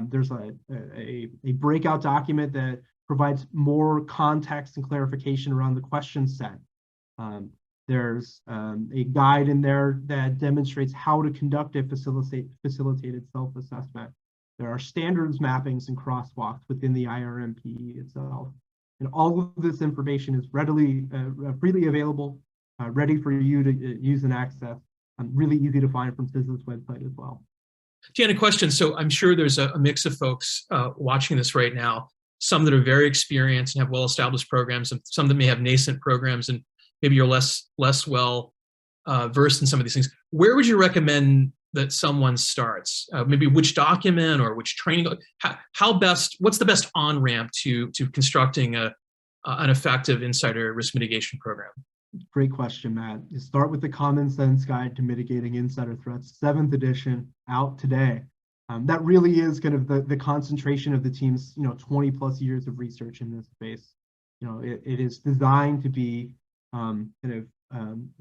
There's a breakout document that provides more context and clarification around the question set. There's a guide in there that demonstrates how to conduct a facilitated self-assessment. There are standards mappings and crosswalks within the IRMPE itself. And all of this information is freely available, ready for you to use and access. Really easy to find from CISA's website as well. Dan, a question. So I'm sure there's a mix of folks watching this right now, some that are very experienced and have well-established programs, and some that may have nascent programs, and maybe you're less well versed in some of these things. Where would you recommend that someone starts? Maybe which document or which training? What's the best on-ramp to constructing an effective insider risk mitigation program? Great question, Matt. You start with the Common Sense Guide to Mitigating Insider Threats, 7th edition, out today. That really is kind of the concentration of the team's 20 plus years of research in this space. It is designed to be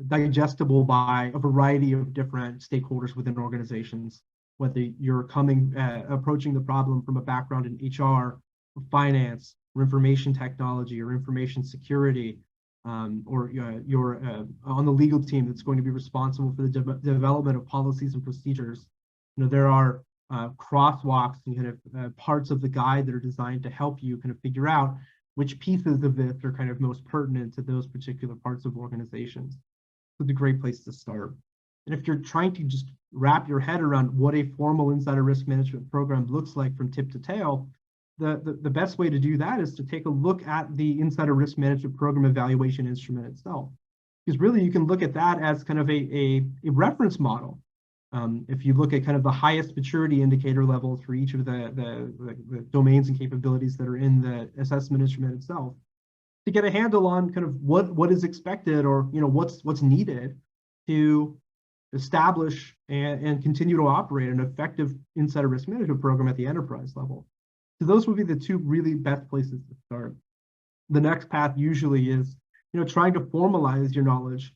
digestible by a variety of different stakeholders within organizations, whether you're approaching the problem from a background in HR, finance, or information technology, or information security, or you're on the legal team that's going to be responsible for the development of policies and procedures. There are crosswalks and kind of parts of the guide that are designed to help you kind of figure out which pieces of this are kind of most pertinent to those particular parts of organizations. So it's a great place to start. And if you're trying to just wrap your head around what a formal insider risk management program looks like from tip to tail, the best way to do that is to take a look at the Insider Risk Management Program Evaluation Instrument itself. Because really you can look at that as kind of a reference model. If you look at kind of the highest maturity indicator levels for each of the domains and capabilities that are in the assessment instrument itself, to get a handle on kind of what is expected, or what's needed to establish and continue to operate an effective insider risk management program at the enterprise level. So those would be the two really best places to start. The next path usually is trying to formalize your knowledge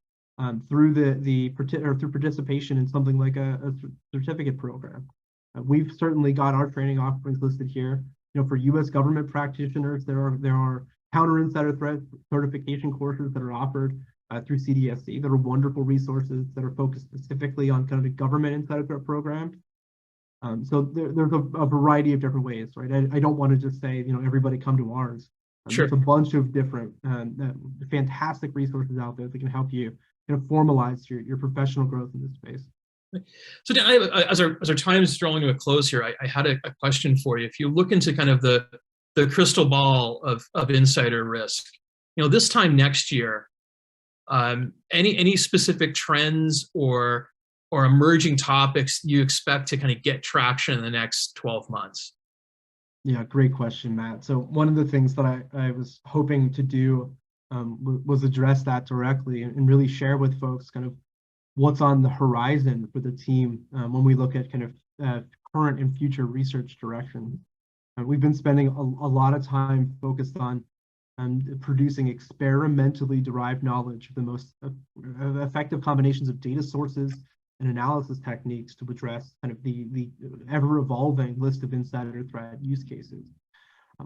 through through participation in something like a certificate program. We've certainly got our training offerings listed here. For U.S. government practitioners, there are counter insider threat certification courses that are offered through CDSC that are wonderful resources that are focused specifically on kind of the government insider threat programs. So there's a variety of different ways, right? I don't want to just say everybody come to ours. Sure. There's a bunch of different fantastic resources out there that can help you formalize your professional growth in this space. So Dan, as our time is drawing to a close here, I had a question for you. If you look into kind of the crystal ball of insider risk, this time next year, any specific trends or emerging topics you expect to kind of get traction in the next 12 months? Yeah, great question, Matt. So one of the things that I was hoping to do was address that directly and really share with folks kind of what's on the horizon for the team when we look at kind of current and future research directions. We've been spending a lot of time focused on producing experimentally derived knowledge of the most effective combinations of data sources and analysis techniques to address kind of the ever-evolving list of insider threat use cases.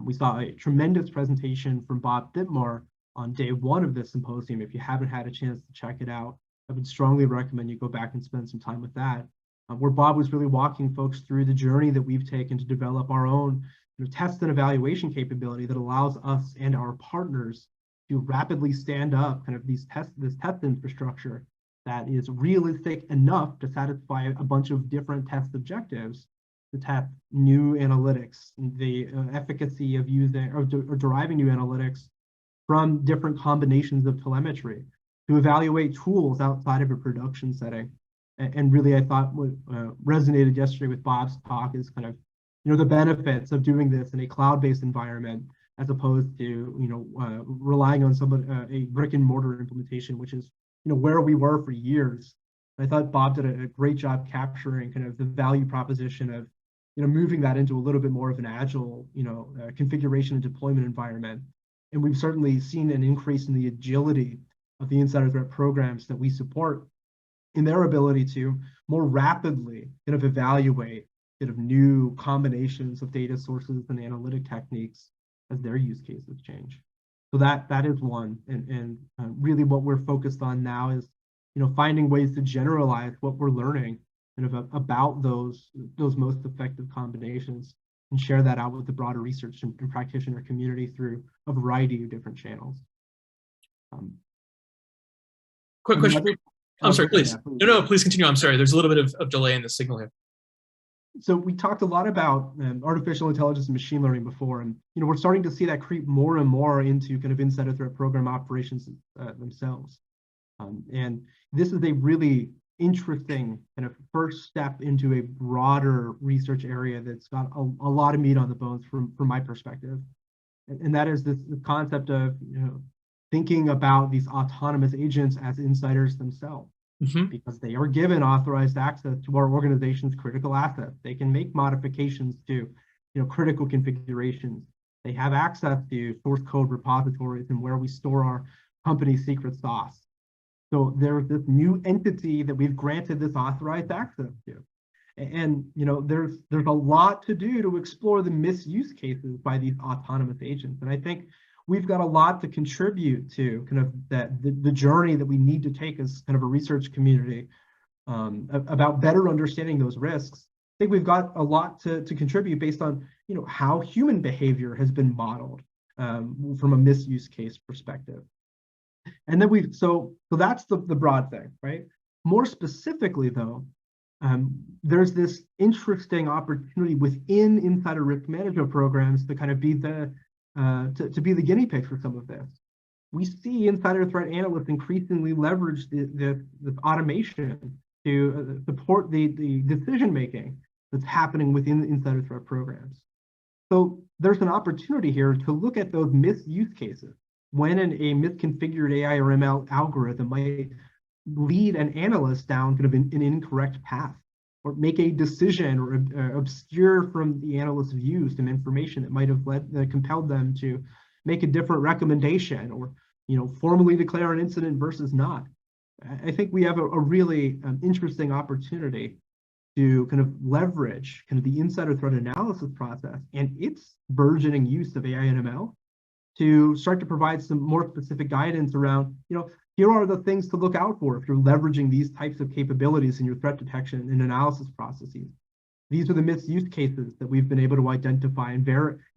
We saw a tremendous presentation from Bob Thipmar on day one of this symposium. If you haven't had a chance to check it out, I would strongly recommend you go back and spend some time with that, where Bob was really walking folks through the journey that we've taken to develop our own test and evaluation capability that allows us and our partners to rapidly stand up kind of this test infrastructure that is realistic enough to satisfy a bunch of different test objectives, to test new analytics, the efficacy of using or deriving new analytics from different combinations of telemetry, to evaluate tools outside of a production setting. And really, I thought what resonated yesterday with Bob's talk is kind of the benefits of doing this in a cloud-based environment as opposed to relying on a brick and mortar implementation, which is where we were for years. I thought Bob did a great job capturing kind of the value proposition of moving that into a little bit more of an agile configuration and deployment environment. And we've certainly seen an increase in the agility of the insider threat programs that we support in their ability to more rapidly kind of evaluate kind of new combinations of data sources and analytic techniques as their use cases change. So that is one, and really what we're focused on now is finding ways to generalize what we're learning kind of about those most effective combinations and share that out with the broader research and practitioner community through a variety of different channels. Quick question. I'm sorry, please. Yeah, please. No, please continue. I'm sorry. There's a little bit of delay in the signal here. So we talked a lot about artificial intelligence and machine learning before, and we're starting to see that creep more and more into kind of insider threat program operations themselves. And this is a really interesting kind of first step into a broader research area that's got a lot of meat on the bones from my perspective, and that is the concept of thinking about these autonomous agents as insiders themselves. Because they are given authorized access to our organization's critical assets. They can make modifications to critical configurations. They have access to source code repositories and where we store our company's secret sauce. So there's this new entity that we've granted this authorized access to. And there's a lot to do to explore the misuse cases by these autonomous agents. And I think we've got a lot to contribute to kind of the journey that we need to take as kind of a research community about better understanding those risks. I think we've got a lot to contribute based on how human behavior has been modeled from a misuse case perspective. And then so that's the broad thing, right? More specifically though, there's this interesting opportunity within insider risk management programs to kind of be to be the guinea pig for some of this. We see insider threat analysts increasingly leverage the automation to support the decision making that's happening within the insider threat programs. So there's an opportunity here to look at those misuse cases when a misconfigured AI or ML algorithm might lead an analyst down kind of an incorrect path, or make a decision or obscure from the analyst's view some information that might have compelled them to make a different recommendation, or formally declare an incident versus not. I think we have a really interesting opportunity to kind of leverage kind of the insider threat analysis process and its burgeoning use of AI and ML to start to provide some more specific guidance around, here are the things to look out for if you're leveraging these types of capabilities in your threat detection and analysis processes. These are the misuse cases that we've been able to identify and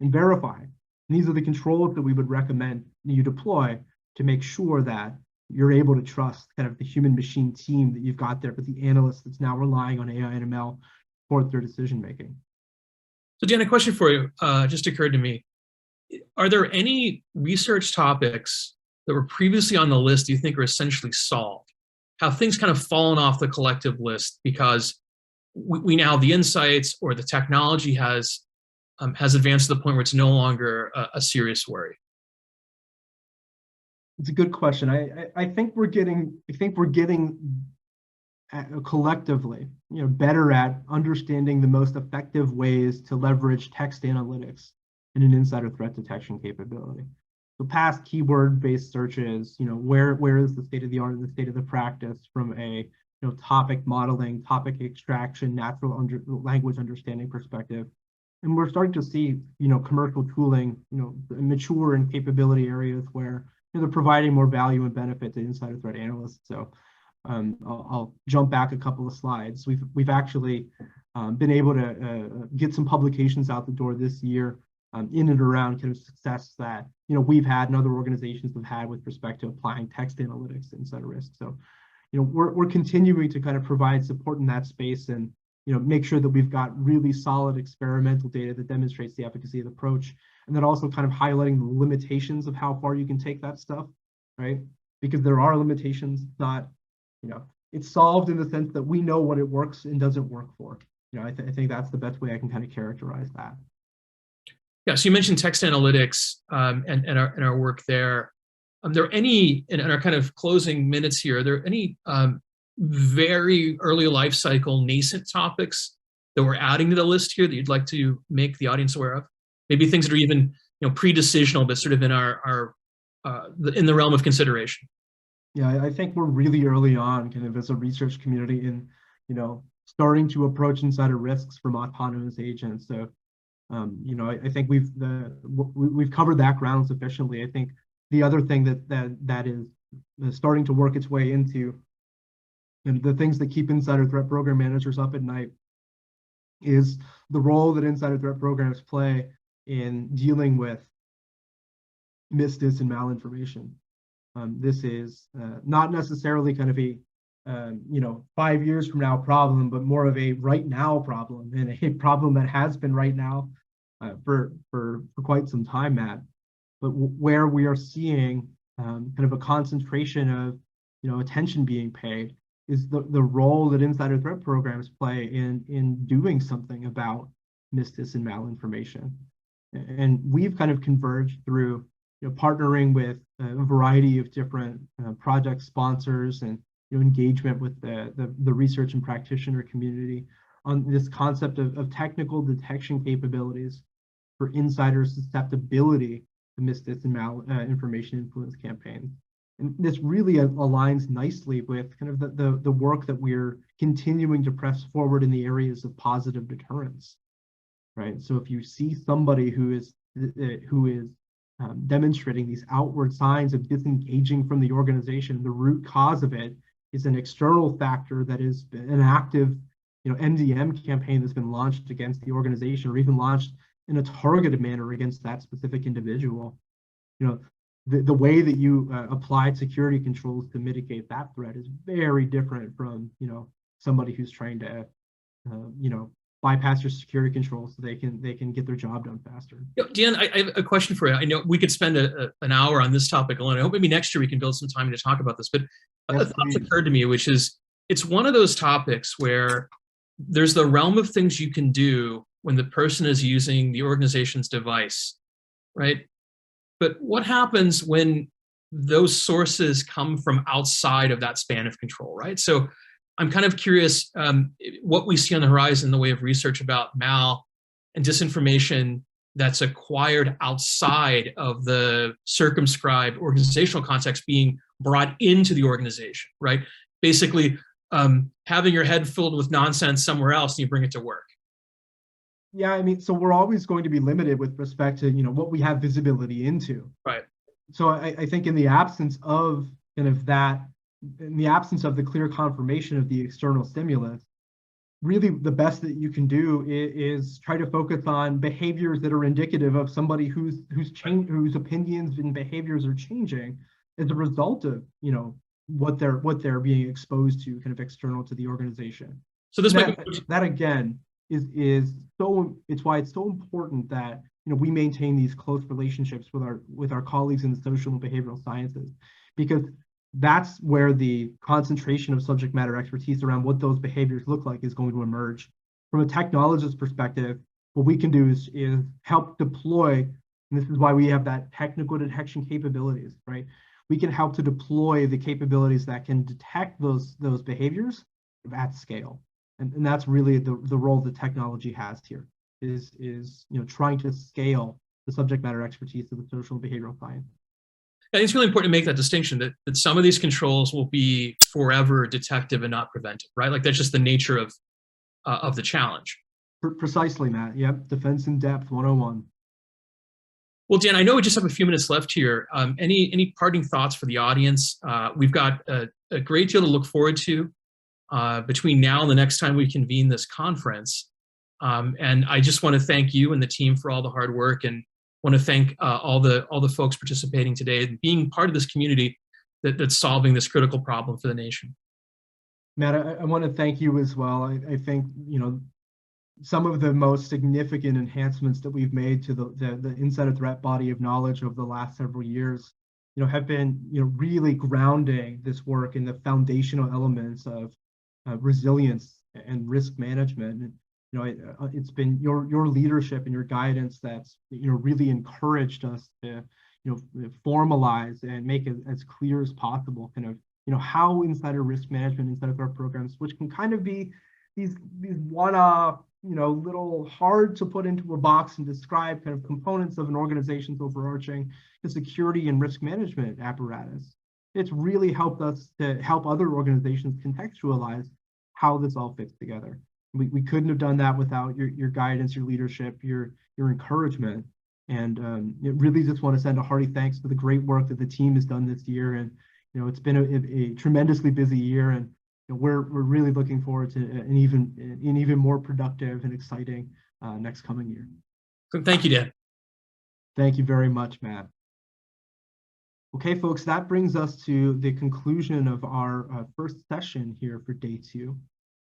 verify. And these are the controls that we would recommend you deploy to make sure that you're able to trust kind of the human machine team that you've got there, but the analyst that's now relying on AI and ML for their decision making. So Dan, a question for you just occurred to me. Are there any research topics that were previously on the list you think are essentially solved? Have things kind of fallen off the collective list because we now have the insights, or the technology has advanced to the point where it's no longer a serious worry? It's a good question. I think we're getting collectively, better at understanding the most effective ways to leverage text analytics in an insider threat detection capability. So past keyword-based searches, where is the state of the art and the state of the practice from a topic modeling, topic extraction, natural language understanding perspective. And we're starting to see, commercial tooling, mature in capability areas where they're providing more value and benefit to insider threat analysts. So I'll jump back a couple of slides. We've actually been able to get some publications out the door this year in and around kind of success that we've had and other organizations have had with respect to applying text analytics to insider risk. So we're continuing to kind of provide support in that space and make sure that we've got really solid experimental data that demonstrates the efficacy of the approach, and then also kind of highlighting the limitations of how far you can take that stuff, right? Because there are limitations. Not it's solved in the sense that we know what it works and doesn't work for. I think that's the best way I can kind of characterize that. Yeah, so you mentioned text analytics and our work there. Are there any, in our kind of closing minutes here, are there any very early life cycle nascent topics that we're adding to the list here that you'd like to make the audience aware of? Maybe things that are even pre-decisional, but sort of in in the realm of consideration. Yeah, I think we're really early on kind of as a research community in, starting to approach insider risks from autonomous agents. So, I think we've covered that ground sufficiently. I think the other thing that is starting to work its way into, and the things that keep insider threat program managers up at night, is the role that insider threat programs play in dealing with misdis and malinformation. This is not necessarily kind of a 5 years from now problem, but more of a right now problem, and a problem that has been right now for quite some time, Matt. But where we are seeing kind of a concentration of attention being paid is the role that insider threat programs play in doing something about misdis and malinformation. And we've kind of converged through partnering with a variety of different project sponsors and engagement with the research and practitioner community on this concept of technical detection capabilities for insider susceptibility to misdis and malinformation influence campaigns. And this really aligns nicely with kind of the work that we're continuing to press forward in the areas of positive deterrence, right? So if you see somebody who is demonstrating these outward signs of disengaging from the organization, the root cause of it is an external factor that is an active MDM campaign that's been launched against the organization, or even launched in a targeted manner against that specific individual. The way that you applied security controls to mitigate that threat is very different from somebody who's trying to bypass your security controls so they can get their job done faster. Dan, I have a question for you. I know we could spend an hour on this topic alone. I hope maybe next year we can build some time to talk about this. But yes, a thought occurred to me, which is it's one of those topics where there's the realm of things you can do when the person is using the organization's device, right? But what happens when those sources come from outside of that span of control, right? So I'm kind of curious what we see on the horizon in the way of research about mal and disinformation that's acquired outside of the circumscribed organizational context being brought into the organization, right? Basically, having your head filled with nonsense somewhere else and you bring it to work. Yeah, I mean, so we're always going to be limited with respect to what we have visibility into. Right. So I think in the absence of kind of that, in the absence of the clear confirmation of the external stimulus, really the best that you can do is try to focus on behaviors that are indicative of somebody whose opinions and behaviors are changing as a result of what they're being exposed to kind of external to the organization. So this that again is so, it's why it's so important that we maintain these close relationships with our colleagues in the social and behavioral sciences, because that's where the concentration of subject matter expertise around what those behaviors look like is going to emerge. From a technologist perspective, what we can do is help deploy, and this is why we have that technical detection capabilities, right? We can help to deploy the capabilities that can detect those behaviors at scale. And that's really the role that technology has here, is trying to scale the subject matter expertise of the social and behavioral science. I think it's really important to make that distinction that some of these controls will be forever detective and not preventive, right? Like that's just the nature of the challenge. Precisely, Matt. Yep, defense in depth 101. Well, Dan, I know we just have a few minutes left here. Any parting thoughts for the audience? We've got a great deal to look forward to between now and the next time we convene this conference. And I just want to thank you and the team for all the hard work, and want to thank all the folks participating today and being part of this community that's solving this critical problem for the nation. Matt, I want to thank you as well. I think some of the most significant enhancements that we've made to the insider threat body of knowledge over the last several years have been really grounding this work in the foundational elements of resilience and risk management. And, it's been your leadership and your guidance that's really encouraged us to formalize and make it as clear as possible kind of how insider risk management, insider threat programs, which can kind of be these one-off little hard to put into a box and describe kind of components of an organization's overarching security and risk management apparatus. It's really helped us to help other organizations contextualize how this all fits together. We couldn't have done that without your guidance, your leadership, your encouragement. And really just want to send a hearty thanks for the great work that the team has done this year. And it's been a tremendously busy year, and we're really looking forward to an even more productive and exciting next coming year. Thank you, Dan. Thank you very much, Matt. Okay, folks, that brings us to the conclusion of our first session here for day 2.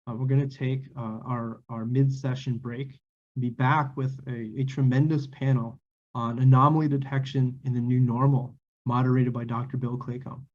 We're going to take our mid-session break and be back with a tremendous panel on anomaly detection in the new normal, moderated by Dr. Bill Claycomb.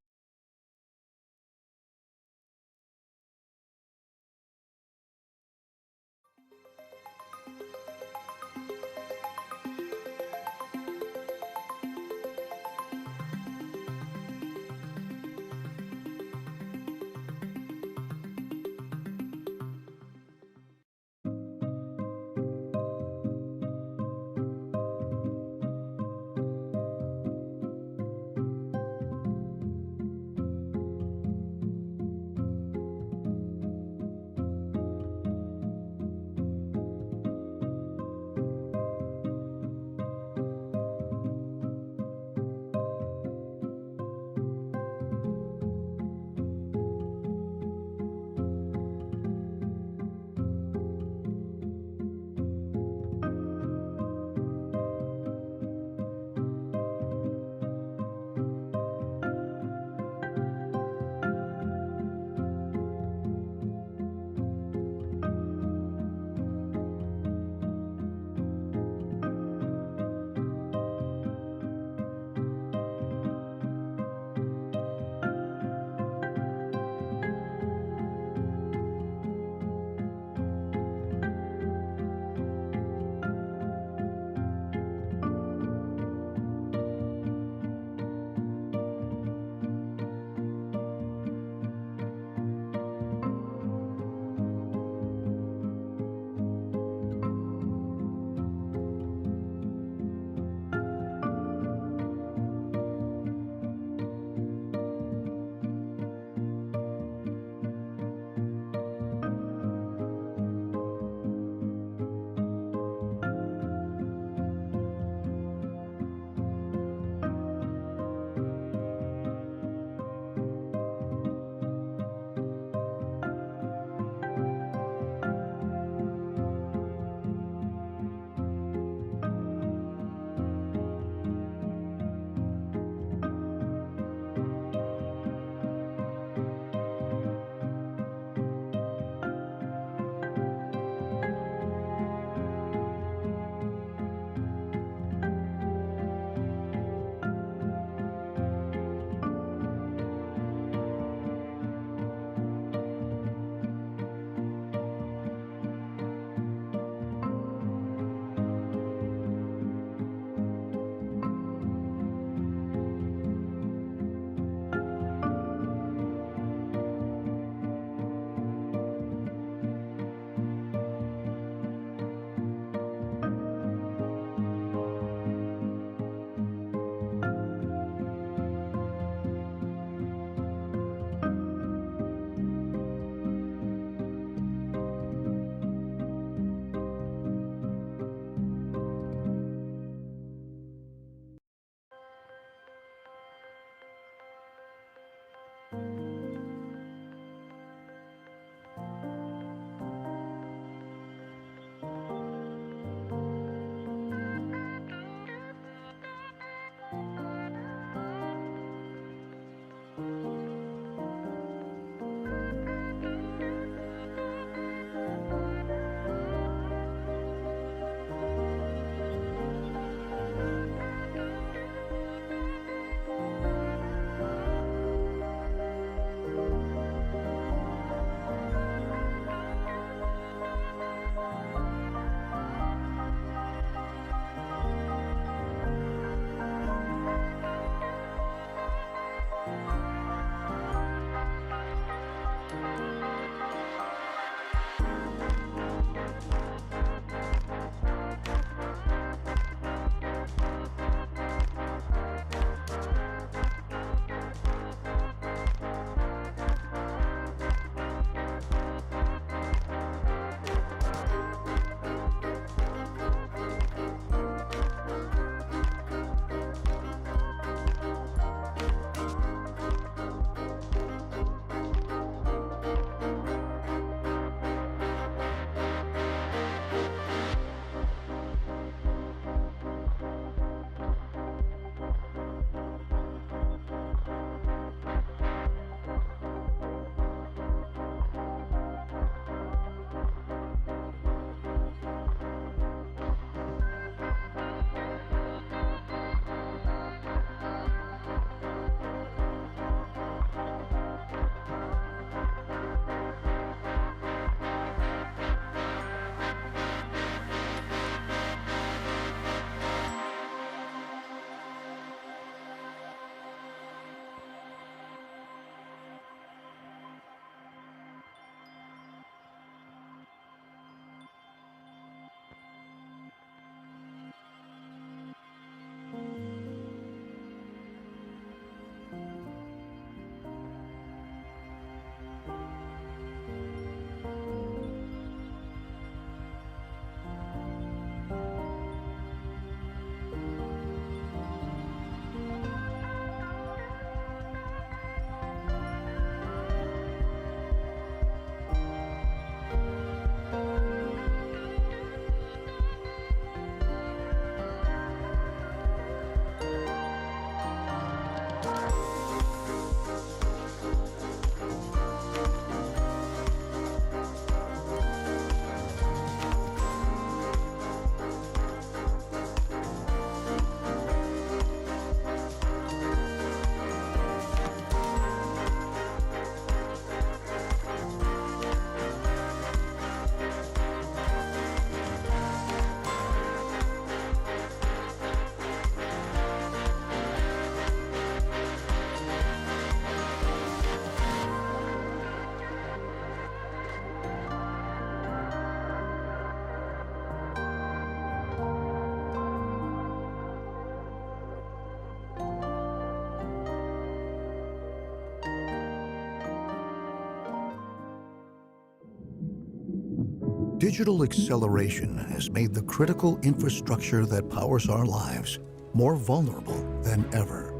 Digital acceleration has made the critical infrastructure that powers our lives more vulnerable than ever.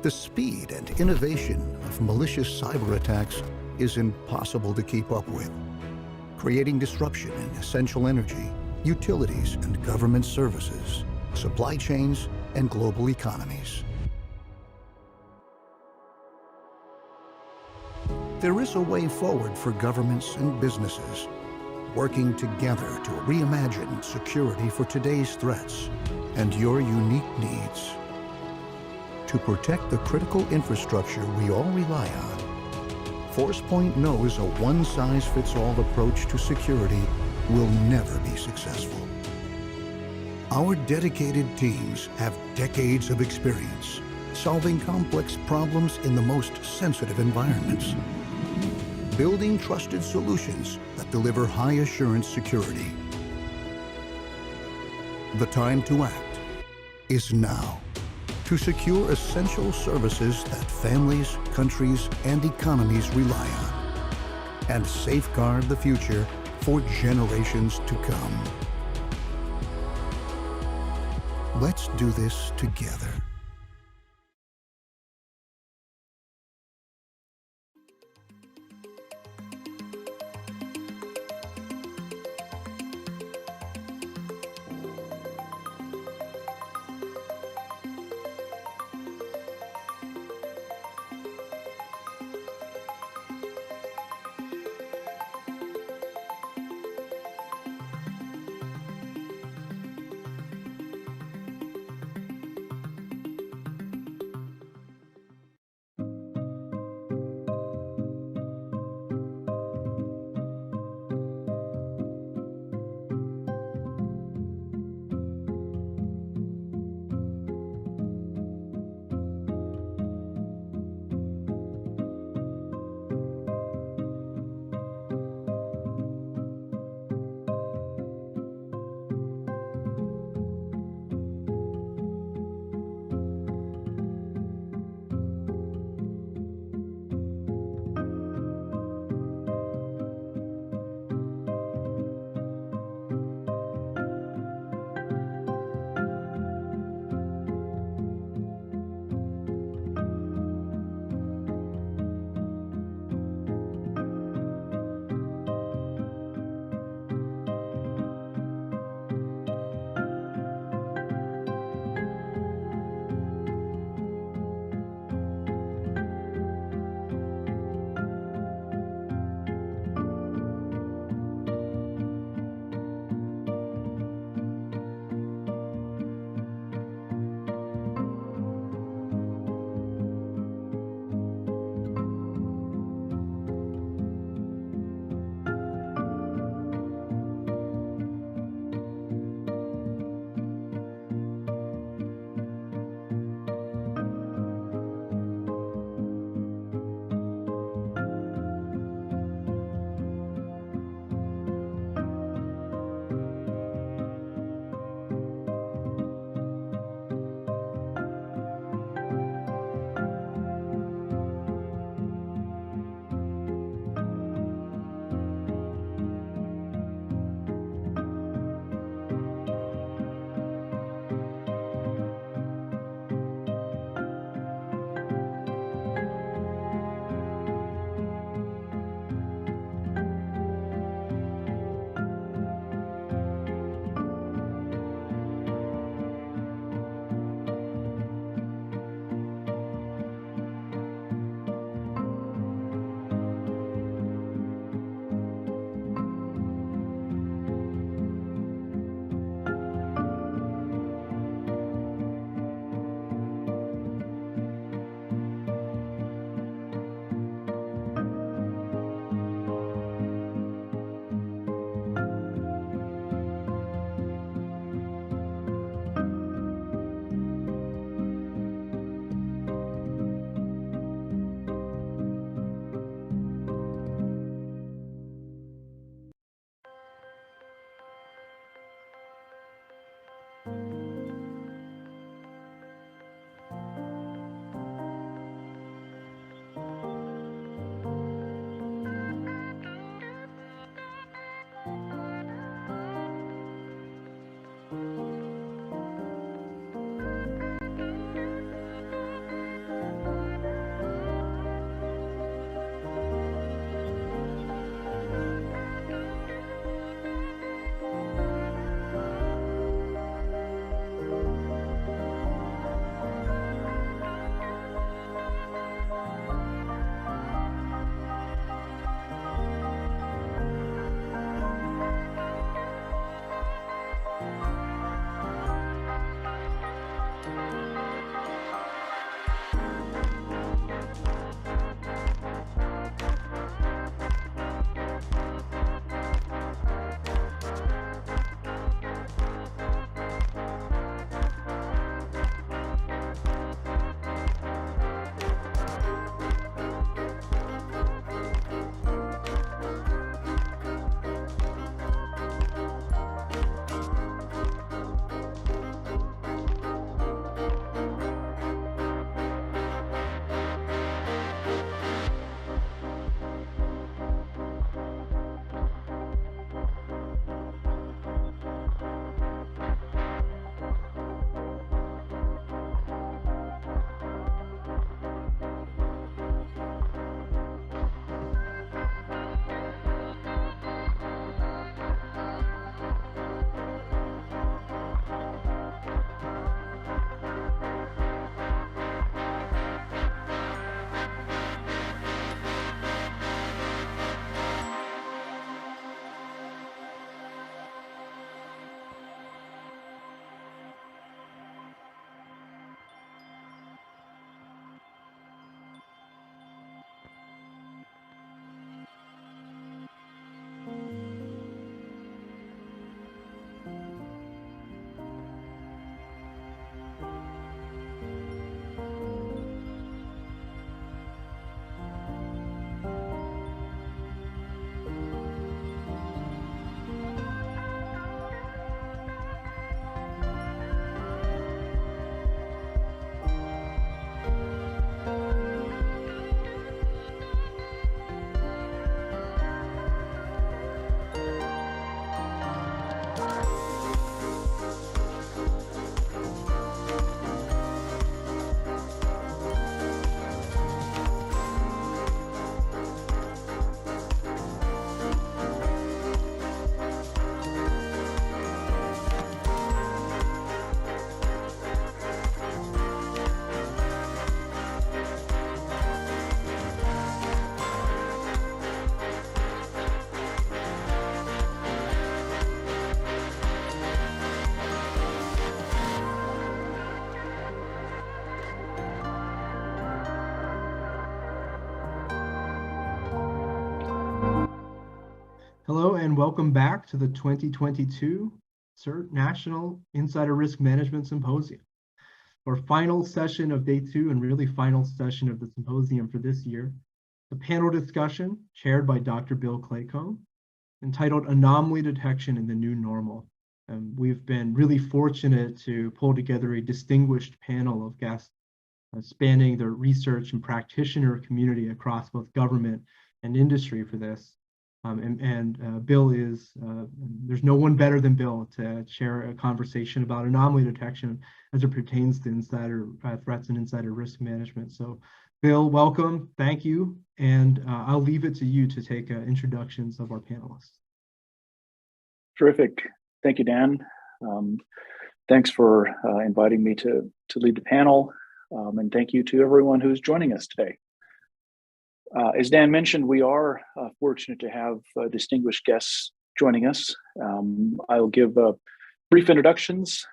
The speed and innovation of malicious cyber attacks is impossible to keep up with, creating disruption in essential energy, utilities and government services, supply chains, and global economies. There is a way forward for governments and businesses, working together to reimagine security for today's threats and your unique needs. To protect the critical infrastructure we all rely on, ForcePoint knows a one-size-fits-all approach to security will never be successful. Our dedicated teams have decades of experience solving complex problems in the most sensitive environments, building trusted solutions that deliver high-assurance security. The time to act is now, to secure essential services that families, countries, and economies rely on, and safeguard the future for generations to come. Let's do this together. Hello and welcome back to the 2022 CERT National Insider Risk Management Symposium. Our final session of day 2 and really final session of the symposium for this year, the panel discussion chaired by Dr. Bill Claycomb, entitled Anomaly Detection in the New Normal. We've been really fortunate to pull together a distinguished panel of guests spanning the research and practitioner community across both government and industry for this. Bill is, there's no one better than Bill to share a conversation about anomaly detection as it pertains to insider threats and insider risk management. So Bill, welcome, thank you. And I'll leave it to you to take introductions of our panelists. Terrific, thank you, Dan. Thanks for inviting me to lead the panel. And thank you to everyone who's joining us today. As Dan mentioned, we are fortunate to have distinguished guests joining us. I'll give brief introductions.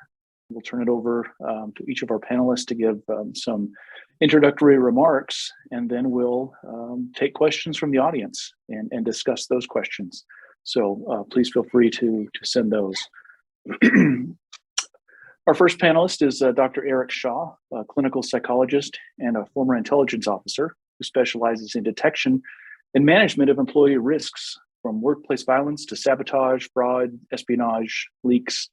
We'll turn it over to each of our panelists to give some introductory remarks, and then we'll take questions from the audience and discuss those questions. So please feel free to send those. Our first panelist is Dr. Eric Shaw, a clinical psychologist and a former intelligence officer who specializes in detection and management of employee risks, from workplace violence to sabotage, fraud, espionage, leaks.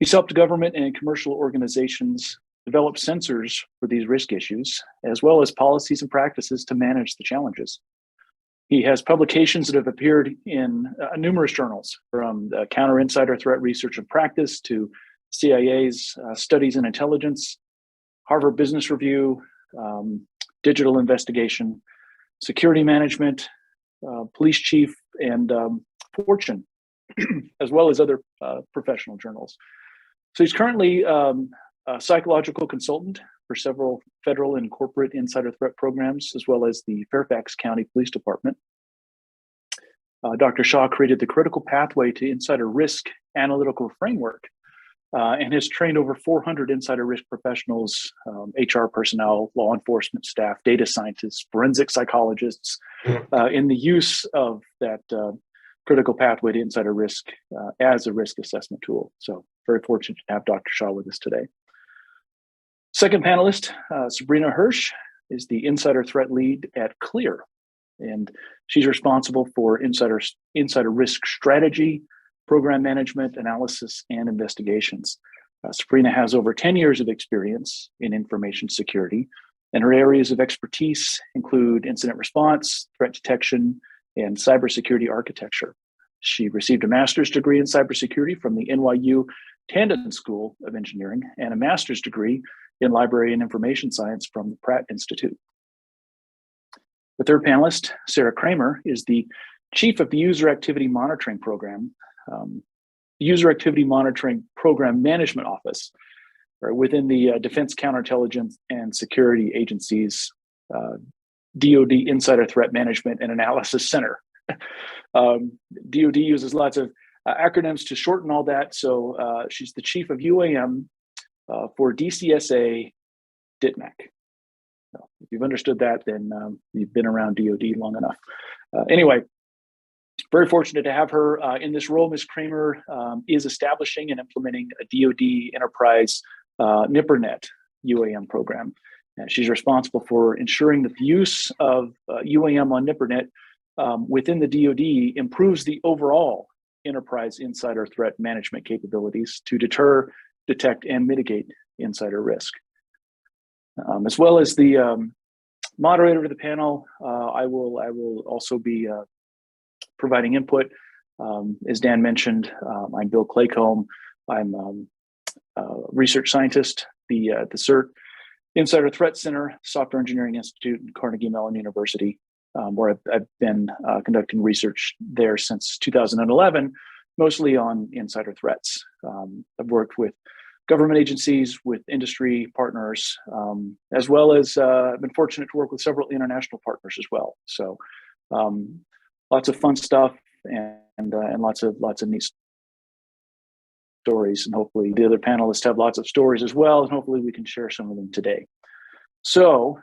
He's helped government and commercial organizations develop sensors for these risk issues, as well as policies and practices to manage the challenges. He has publications that have appeared in numerous journals, from Counter Insider Threat Research and Practice to CIA's Studies in Intelligence, Harvard Business Review, Digital Investigation, Security Management, Police Chief, and Fortune, as well as other professional journals. So he's currently a psychological consultant for several federal and corporate insider threat programs, as well as the Fairfax County Police Department. Dr. Shaw created the Critical Pathway to Insider Risk Analytical Framework, and has trained over 400 insider risk professionals, HR personnel, law enforcement staff, data scientists, forensic psychologists, in the use of that critical pathway to insider risk as a risk assessment tool. So very fortunate to have Dr. Shaw with us today. Second panelist, Sabrina Hirsch, is the insider threat lead at Clear, and she's responsible for insider risk strategy, program management, analysis, and investigations. Sabrina has over 10 years of experience in information security, and her areas of expertise include incident response, threat detection, and cybersecurity architecture. She received a master's degree in cybersecurity from the NYU Tandon School of Engineering and a master's degree in library and information science from the Pratt Institute. The third panelist, Sarah Kramer, is the chief of the User Activity Monitoring Program, User Activity Monitoring Program Management Office, within the Defense Counterintelligence and Security Agency's DoD Insider Threat Management and Analysis Center. DoD uses lots of acronyms to shorten all that, so she's the chief of UAM for DCSA DITMAC. So if you've understood that, then you've been around DoD long enough. Anyway, very fortunate to have her in this role. Ms. Kramer is establishing and implementing a DoD enterprise NIPRNet UAM program. And she's responsible for ensuring that the use of UAM on NIPRNet within the DoD improves the overall enterprise insider threat management capabilities to deter, detect, and mitigate insider risk. As well as the moderator of the panel, I will also be providing input. As Dan mentioned, I'm Bill Claycomb. I'm a research scientist, the CERT Insider Threat Center, Software Engineering Institute, and Carnegie Mellon University, where I've been conducting research there since 2011, mostly on insider threats. I've worked with government agencies, with industry partners, as well as I've been fortunate to work with several international partners as well. So lots of fun stuff and lots of neat stories, and hopefully the other panelists have lots of stories as well, and hopefully we can share some of them today. So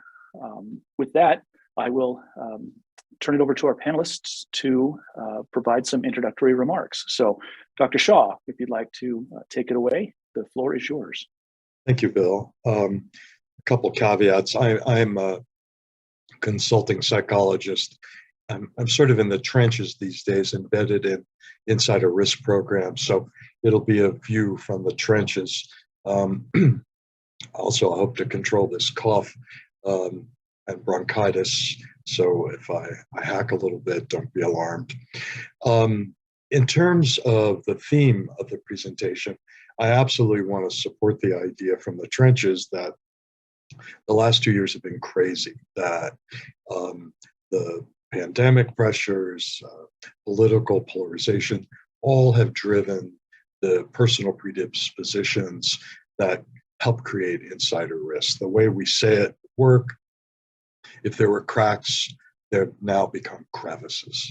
with that, I will turn it over to our panelists to provide some introductory remarks. So, Dr. Shaw, if you'd like to take it away, the floor is yours. Thank you, Bill. A couple caveats. I'm a consulting psychologist. I'm sort of in the trenches these days, embedded in insider risk programs. So it'll be a view from the trenches. Also, I hope to control this cough and bronchitis. So if I hack a little bit, don't be alarmed. In terms of the theme of the presentation, I absolutely want to support the idea from the trenches that the last 2 years have been crazy, that the pandemic pressures, political polarization, all have driven the personal predispositions that help create insider risk. The way we say it at work, if there were cracks, they've now become crevices.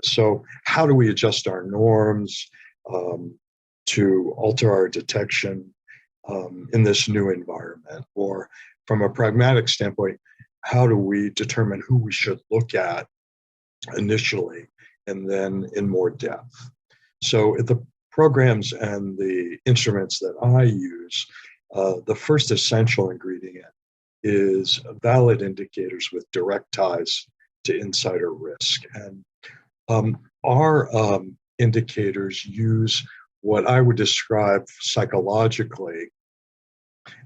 So how do we adjust our norms to alter our detection in this new environment? Or from a pragmatic standpoint, how do we determine who we should look at initially and then in more depth? So at the programs and the instruments that I use, the first essential ingredient is valid indicators with direct ties to insider risk. And our indicators use what I would describe psychologically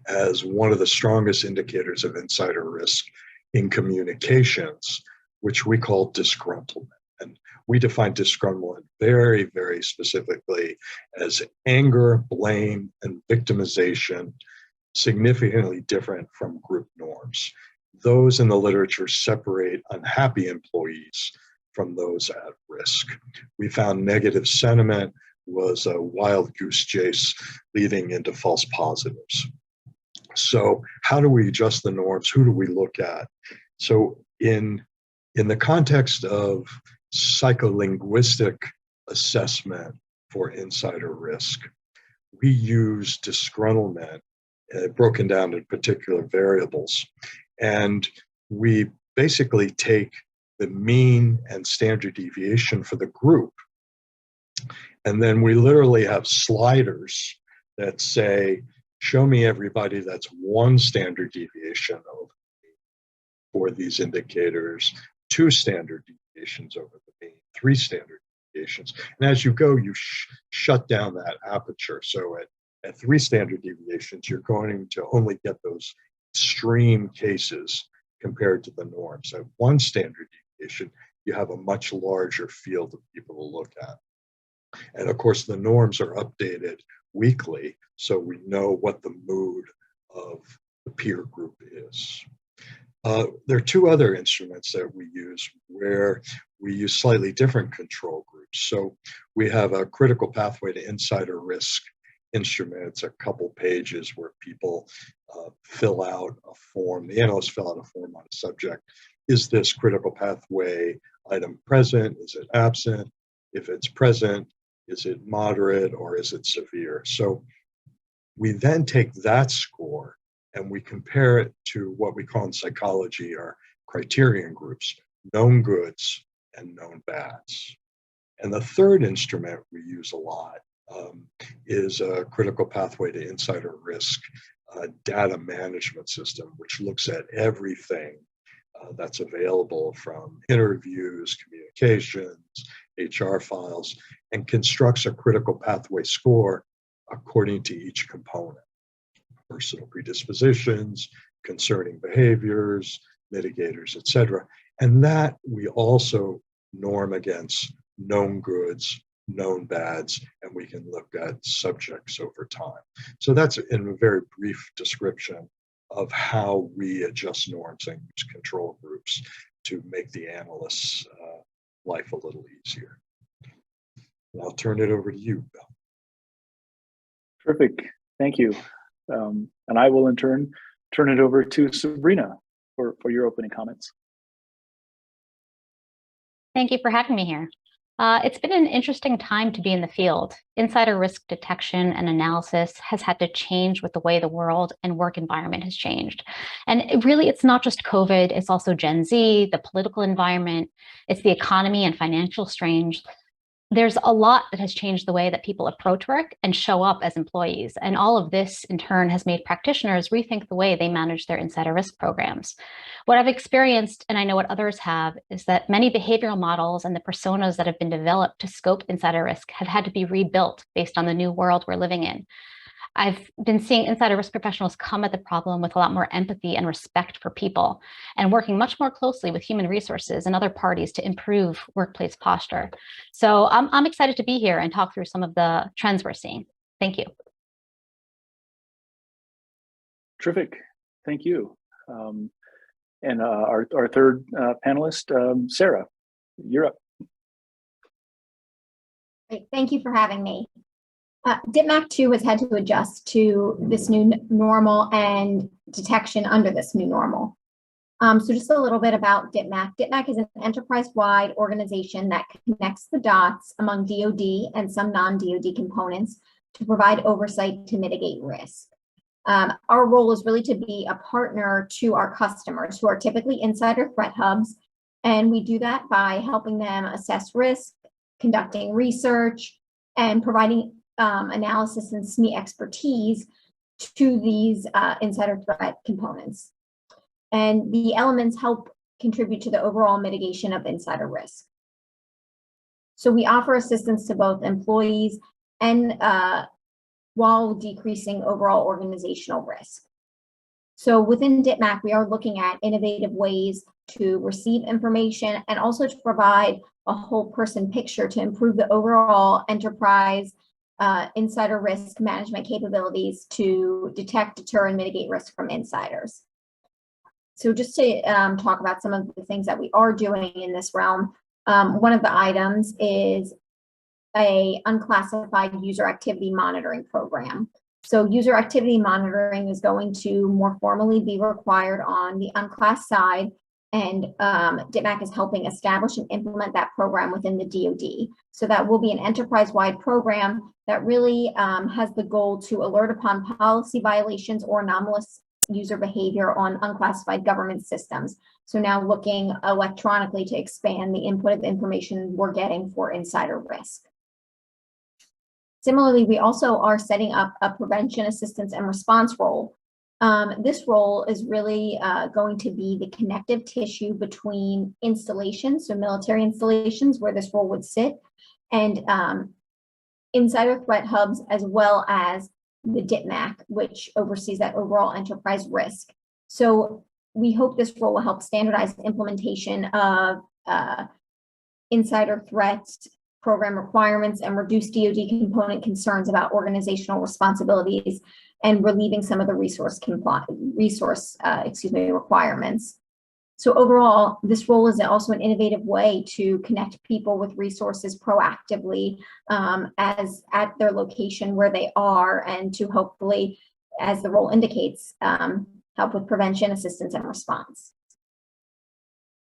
as one of the strongest indicators of insider risk in communications, which we call disgruntlement. And we define disgruntlement very, very specifically as anger, blame, and victimization, significantly different from group norms. Those in the literature separate unhappy employees from those at risk. We found negative sentiment was a wild goose chase leading into false positives. So how do we adjust the norms? Who do we look at? So in the context of psycholinguistic assessment for insider risk, we use disgruntlement broken down in particular variables. And we basically take the mean and standard deviation for the group. And then we literally have sliders that say, show me everybody that's one standard deviation over the mean for these indicators, 2 standard deviations over the mean, 3 standard deviations. And as you go, you shut down that aperture. So at 3 standard deviations, you're going to only get those extreme cases compared to the norms. At 1 standard deviation, you have a much larger field of people to look at. And of course, the norms are updated weekly, so we know what the mood of the peer group is. There are 2 other instruments that we use where we use slightly different control groups. So we have a critical pathway to insider risk instrument. It's a couple pages where people fill out a form. The analysts fill out a form on a subject. Is this critical pathway item present? Is it absent? If it's present, is it moderate or is it severe? So we then take that score and we compare it to what we call in psychology our criterion groups, known goods and known bads. And the third instrument we use a lot is a critical pathway to insider risk data management system, which looks at everything that's available from interviews, communications, HR files, and constructs a critical pathway score according to each component. Personal predispositions, concerning behaviors, mitigators, etc. And that we also norm against known goods, known bads, and we can look at subjects over time. So that's in a very brief description of how we adjust norms and use control groups to make the analyst's life a little easier. And I'll turn it over to you, Bill. Terrific, thank you. And I will in turn turn it over to Sabrina for your opening comments. Thank you for having me here. It's been an interesting time to be in the field. Insider risk detection and analysis has had to change with the way the world and work environment has changed. And it's not just COVID, it's also Gen Z, the political environment, it's the economy and financial strains. There's a lot that has changed the way that people approach work and show up as employees. And all of this, in turn, has made practitioners rethink the way they manage their insider risk programs. What I've experienced, and I know what others have, is that many behavioral models and the personas that have been developed to scope insider risk have had to be rebuilt based on the new world we're living in. I've been seeing insider risk professionals come at the problem with a lot more empathy and respect for people, and working much more closely with human resources and other parties to improve workplace posture. So I'm excited to be here and talk through some of the trends we're seeing. Thank you. Terrific, thank you. And our third panelist, Sarah, you're up. Great, thank you for having me. DITMAC 2 has had to adjust to this new normal and detection under this new normal. So just a little bit about DITMAC. DITMAC is an enterprise-wide organization that connects the dots among DoD and some non-DoD components to provide oversight to mitigate risk. Our role is really to be a partner to our customers who are typically insider threat hubs. And we do that by helping them assess risk, conducting research, and providing analysis and SME expertise to these insider threat components. And the elements help contribute to the overall mitigation of insider risk. So we offer assistance to both employees and while decreasing overall organizational risk. So within DITMAC, we are looking at innovative ways to receive information and also to provide a whole person picture to improve the overall enterprise insider risk management capabilities to detect, deter, and mitigate risk from insiders. So just to talk about some of the things that we are doing in this realm, one of the items is a unclassified user activity monitoring program. So user activity monitoring is going to more formally be required on the unclass side, and DITMAC is helping establish and implement that program within the DoD. So that will be an enterprise-wide program that really has the goal to alert upon policy violations or anomalous user behavior on unclassified government systems. So now looking electronically to expand the input of information we're getting for insider risk. Similarly, we also are setting up a prevention, assistance, and response role. This role is really going to be the connective tissue between installations, so military installations where this role would sit, and insider threat hubs, as well as the DITMAC, which oversees that overall enterprise risk. So we hope this role will help standardize implementation of insider threats, program requirements, and reduce DoD component concerns about organizational responsibilities and relieving some of the resource requirements. So overall, this role is also an innovative way to connect people with resources proactively as at their location where they are, and to hopefully, as the role indicates, help with prevention, assistance, and response.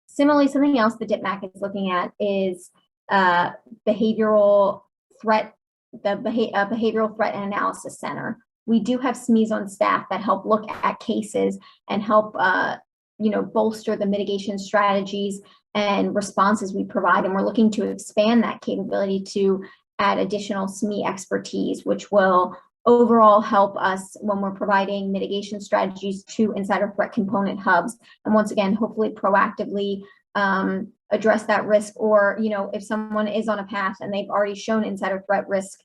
Similarly, something else the DITMAC is looking at is behavioral threat, behavioral threat and analysis center. We do have SMEs on staff that help look at cases and help bolster the mitigation strategies and responses we provide. And we're looking to expand that capability to add additional SME expertise, which will overall help us when we're providing mitigation strategies to insider threat component hubs. And once again, hopefully proactively address that risk, or if someone is on a path and they've already shown insider threat risk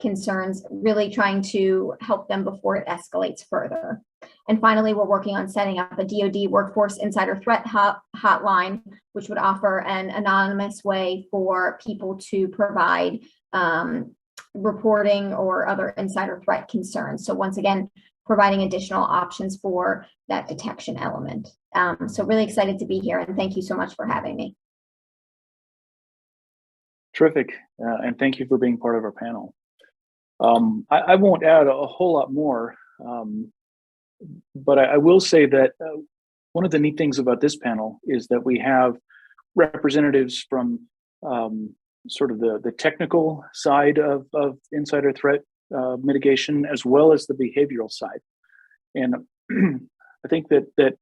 concerns, really trying to help them before it escalates further. And finally, we're working on setting up a DoD workforce insider threat hotline, which would offer an anonymous way for people to provide reporting or other insider threat concerns. So once again, providing additional options for that detection element. So really excited to be here, and thank you so much for having me. Terrific, and thank you for being part of our panel. I won't add a whole lot more, but I will say that one of the neat things about this panel is that we have representatives from sort of the technical side of insider threat mitigation, as well as the behavioral side. And I think that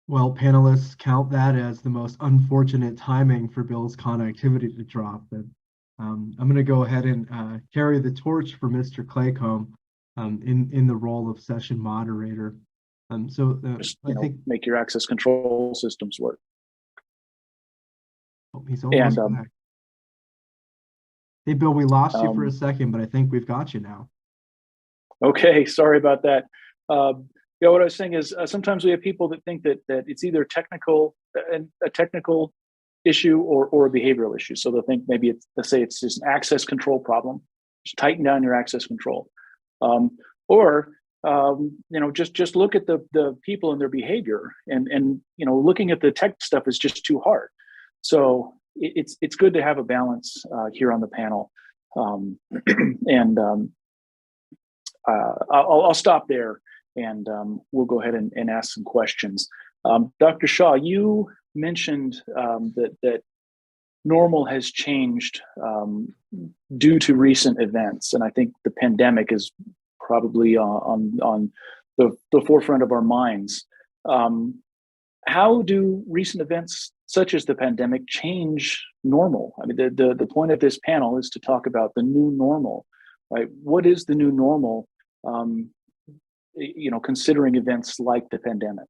Well, panelists, count that as the most unfortunate timing for Bill's connectivity to drop. But I'm going to go ahead and carry the torch for Mr. Claycomb in the role of session moderator. Just, I think make your access control systems work. Oh, he's almost back. Hey, Bill, we lost you for a second, but I think we've got you now. Okay, sorry about that. Yeah, what I was saying is sometimes we have people that think that it's either a technical issue or a behavioral issue. So they'll think maybe let's say it's just an access control problem. Just tighten down your access control, or just look at the people and their behavior, and looking at the tech stuff is just too hard. So it's good to have a balance here on the panel, and I'll stop there. And we'll go ahead and ask some questions. Dr. Shaw, you mentioned that normal has changed due to recent events, and I think the pandemic is probably on the forefront of our minds. How do recent events such as the pandemic change normal? I mean, the point of this panel is to talk about the new normal, right? What is the new normal? Considering events like the pandemic.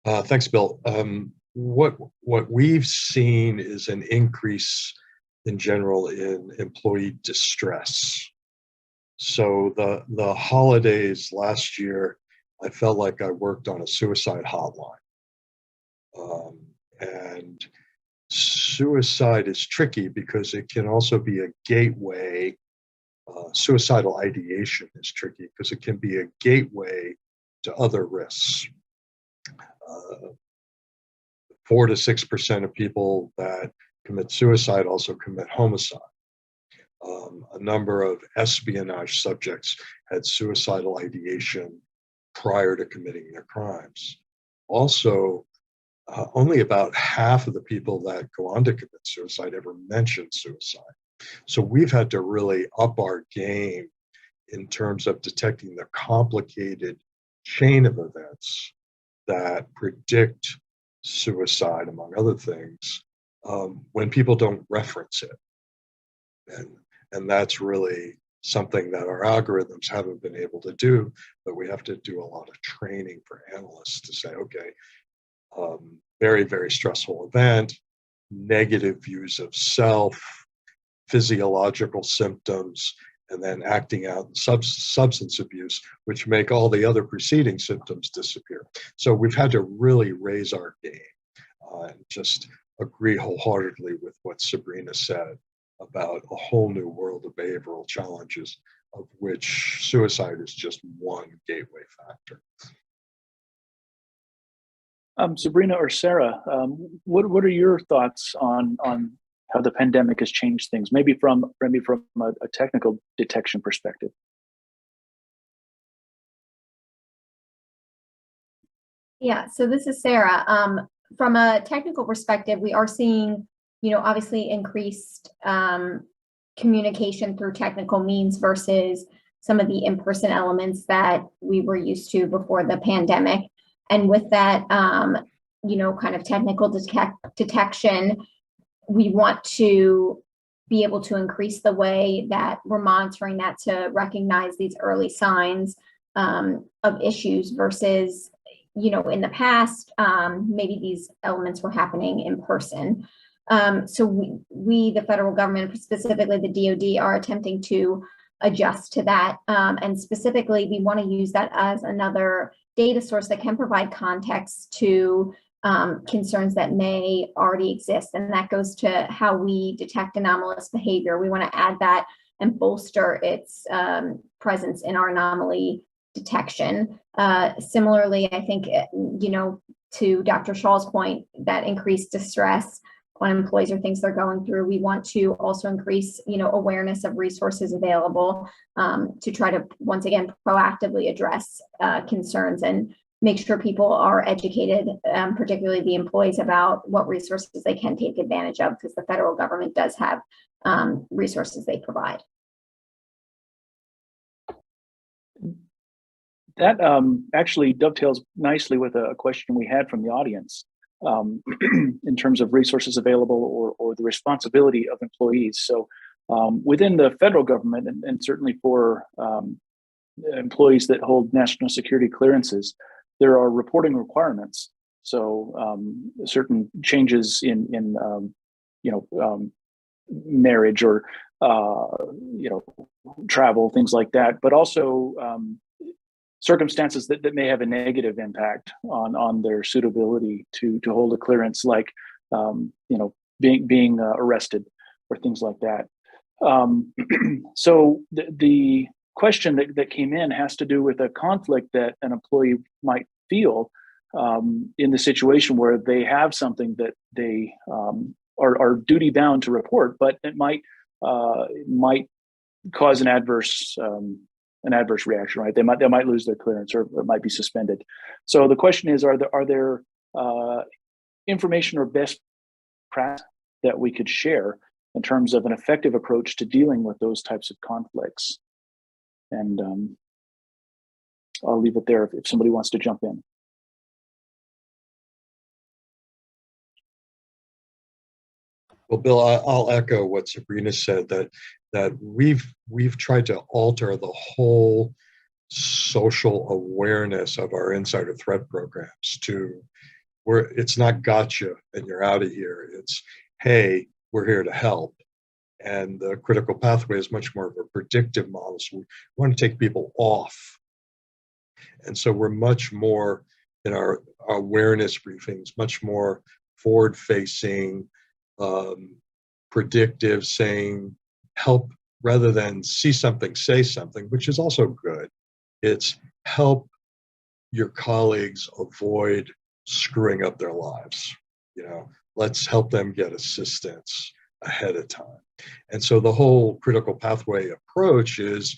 Thanks, Bill. What we've seen is an increase in general in employee distress. So the holidays last year, I felt like I worked on a suicide hotline. And suicide is tricky because it can also be a gateway. Suicidal ideation is tricky because it can be a gateway to other risks. 4 to 6% of people that commit suicide also commit homicide. A number of espionage subjects had suicidal ideation prior to committing their crimes. Also, only about half of the people that go on to commit suicide ever mention suicide. So we've had to really up our game in terms of detecting the complicated chain of events that predict suicide, among other things, when people don't reference it. And that's really something that our algorithms haven't been able to do, but we have to do a lot of training for analysts to say, okay, very, very stressful event, negative views of self, physiological symptoms, and then acting out substance abuse, which make all the other preceding symptoms disappear. So we've had to really raise our game and just agree wholeheartedly with what Sabrina said about a whole new world of behavioral challenges, of which suicide is just one gateway factor. Sabrina or Sarah, what are your thoughts on how the pandemic has changed things, maybe from a technical detection perspective? Yeah, so this is Sarah. From a technical perspective, we are seeing, obviously increased communication through technical means versus some of the in-person elements that we were used to before the pandemic. And with that, kind of technical detection, we want to be able to increase the way that we're monitoring that to recognize these early signs of issues versus, in the past, maybe these elements were happening in person. So we, the federal government, specifically the DoD, are attempting to adjust to that. And specifically, we want to use that as another data source that can provide context to concerns that may already exist. And that goes to how we detect anomalous behavior. We want to add that and bolster its presence in our anomaly detection. Similarly, I think, to Dr. Shaw's point, that increased distress on employees or things they're going through. We want to also increase, awareness of resources available to try to, once again, proactively address concerns and make sure people are educated, particularly the employees, about what resources they can take advantage of, because the federal government does have resources they provide. That actually dovetails nicely with a question we had from the audience in terms of resources available or the responsibility of employees. So within the federal government, and certainly for employees that hold national security clearances, there are reporting requirements. So certain changes in marriage or travel, things like that, but also circumstances that may have a negative impact on their suitability to hold a clearance, like being arrested or things like that. So the question that came in has to do with a conflict that an employee might feel in the situation where they have something that they are duty bound to report, but it might cause an adverse reaction, right? They might lose their clearance, or it might be suspended. So the question is, are there information or best practice that we could share in terms of an effective approach to dealing with those types of conflicts? And I'll leave it there if somebody wants to jump in. Well, Bill, I'll echo what Sabrina said, that we've tried to alter the whole social awareness of our insider threat programs to where it's not gotcha and you're out of here. It's, hey, we're here to help. And the critical pathway is much more of a predictive model. So we want to take people off. And so we're much more in our awareness briefings, much more forward-facing, predictive, saying help rather than see something, say something, which is also good. It's help your colleagues avoid screwing up their lives. Let's help them get assistance ahead of time. And so the whole critical pathway approach is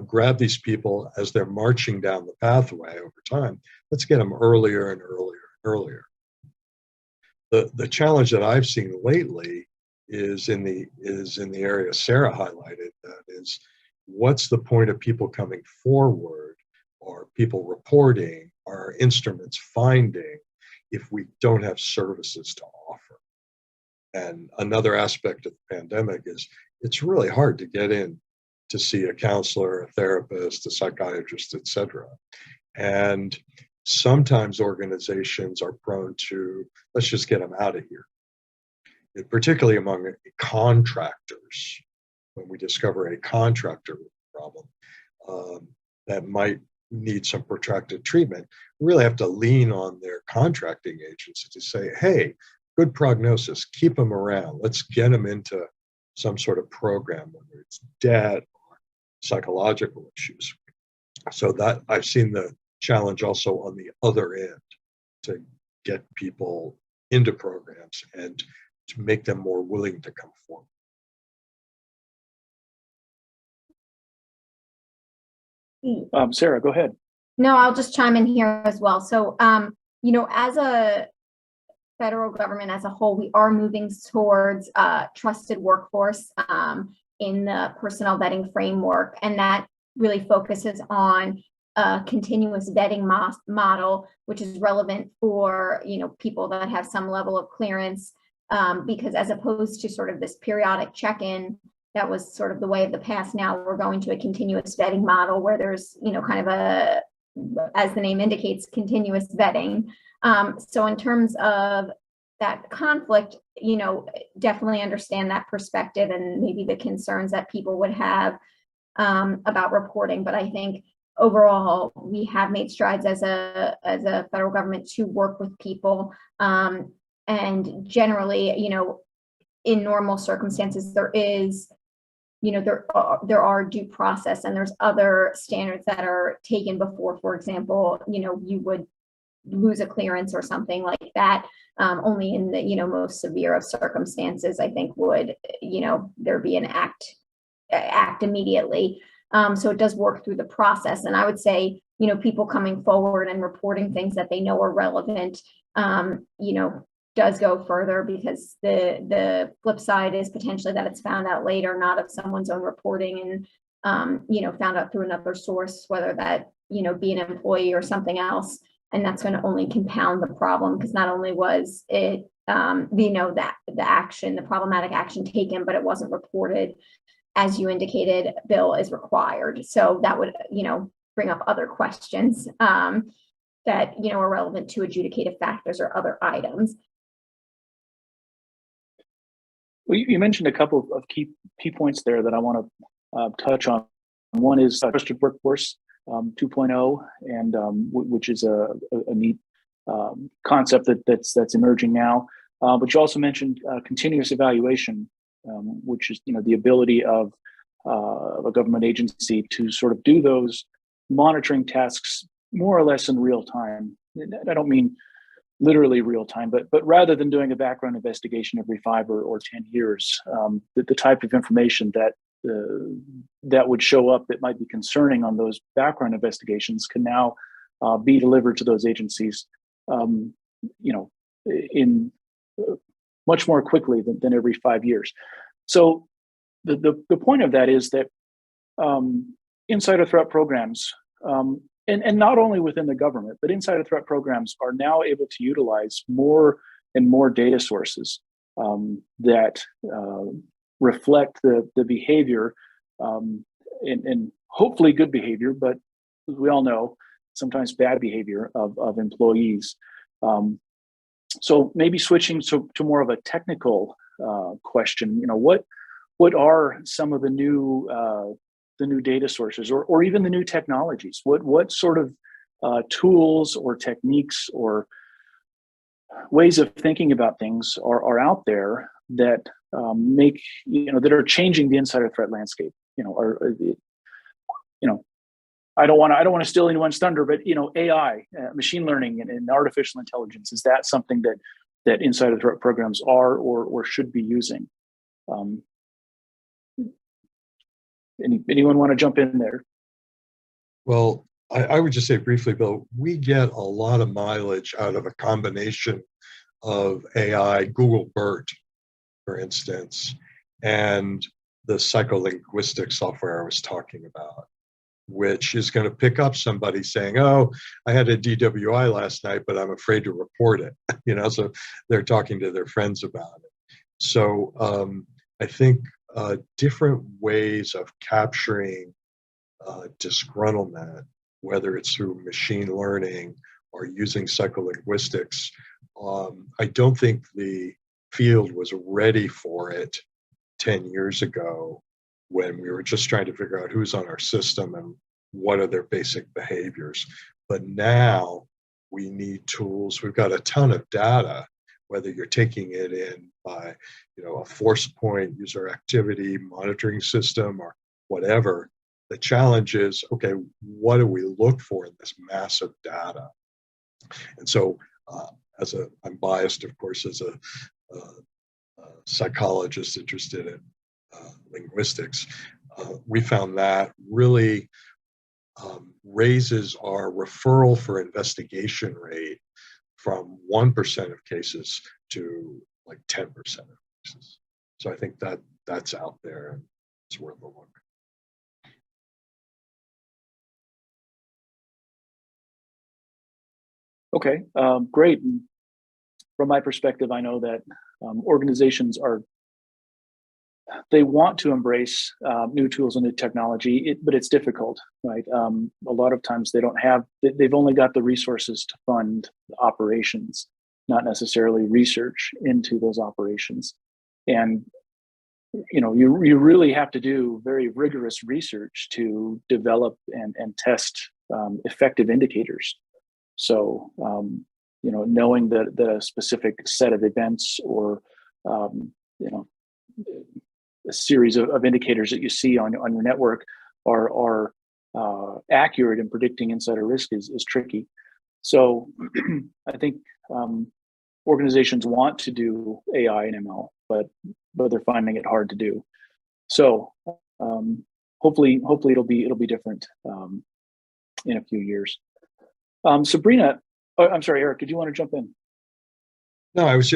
grab these people as they're marching down the pathway over time. Let's get them earlier and earlier and earlier. The challenge that I've seen lately is in the area Sarah highlighted. That is, what's the point of people coming forward or people reporting or instruments finding if we don't have services to offer? And another aspect of the pandemic is it's really hard to get in to see a counselor, a therapist, a psychiatrist, etc. And sometimes organizations are prone to, let's just get them out of here. And particularly among contractors, when we discover a contractor problem that might need some protracted treatment, we really have to lean on their contracting agency to say, hey, good prognosis, keep them around. Let's get them into some sort of program, whether it's debt or psychological issues. So that I've seen the challenge also on the other end to get people into programs and to make them more willing to come forward. Sarah, go ahead. No, I'll just chime in here as well. So, as a federal government as a whole, we are moving towards trusted workforce in the personnel vetting framework, and that really focuses on a continuous vetting model, which is relevant for people that have some level of clearance, because as opposed to sort of this periodic check-in that was sort of the way of the past, now we're going to a continuous vetting model where there's kind of a, as the name indicates, continuous vetting. So in terms of that conflict, definitely understand that perspective and maybe the concerns that people would have about reporting. But I think overall, we have made strides as a federal government to work with people. And generally, in normal circumstances, there is, there are due process, and there's other standards that are taken before, for example, you would lose a clearance or something like that. Only in the most severe of circumstances, I think, would there be an act immediately. So it does work through the process, and I would say people coming forward and reporting things that they know are relevant, does go further, because the flip side is potentially that it's found out later, not of someone's own reporting, and found out through another source, whether that be an employee or something else. And that's going to only compound the problem, because not only was it that the problematic action taken, but it wasn't reported, as you indicated, Bill, is required. So that would bring up other questions that are relevant to adjudicative factors or other items. Well, you mentioned a couple of key points there that I want to touch on. One is trusted workforce 2.0, and which is a neat concept that's emerging now. But you also mentioned continuous evaluation, which is the ability of a government agency to sort of do those monitoring tasks more or less in real time. I don't mean literally real time, but rather than doing a background investigation every 5 or 10 years, the type of information that would show up that might be concerning on those background investigations can now be delivered to those agencies, in much more quickly than every 5 years. So the point of that is that insider threat programs, and not only within the government, but insider threat programs are now able to utilize more and more data sources that reflect the behavior, and hopefully good behavior, but as we all know, sometimes bad behavior of employees. So maybe switching to more of a technical question, what are some of the new data sources, or even the new technologies? What sort of tools or techniques or ways of thinking about things are out there that make that are changing the insider threat landscape? I don't want to steal anyone's thunder, but AI, machine learning, and artificial intelligence, is that something that insider threat programs are or should be using? Anyone want to jump in there? Well, I would just say briefly, Bill, we get a lot of mileage out of a combination of AI, Google BERT, for instance, and the psycholinguistic software I was talking about, which is going to pick up somebody saying, "Oh, I had a DWI last night, but I'm afraid to report it." So they're talking to their friends about it. So I think different ways of capturing disgruntlement, whether it's through machine learning or using psycholinguistics, I don't think the field was ready for it 10 years ago, when we were just trying to figure out who's on our system and what are their basic behaviors. But now we need tools. We've got a ton of data, whether you're taking it in by a force point, user activity monitoring system, or whatever. The challenge is, okay, what do we look for in this massive data? And so I'm biased, of course, as a psychologist interested in linguistics, we found that really raises our referral for investigation rate from 1% of cases to like 10% of cases. So I think that's out there and it's worth a look. Okay, great. And from my perspective, I know that organizations they want to embrace new tools and new technology, but it's difficult, right? A lot of times they've only got the resources to fund operations, not necessarily research into those operations. And you really have to do very rigorous research to develop and test effective indicators. So knowing that a specific set of events or a series of indicators that you see on your network are accurate in predicting insider risk is tricky. So I think organizations want to do AI and ML, but they're finding it hard to do. So hopefully it'll be different in a few years. Sabrina, I'm sorry, Eric, did you want to jump in? No, I was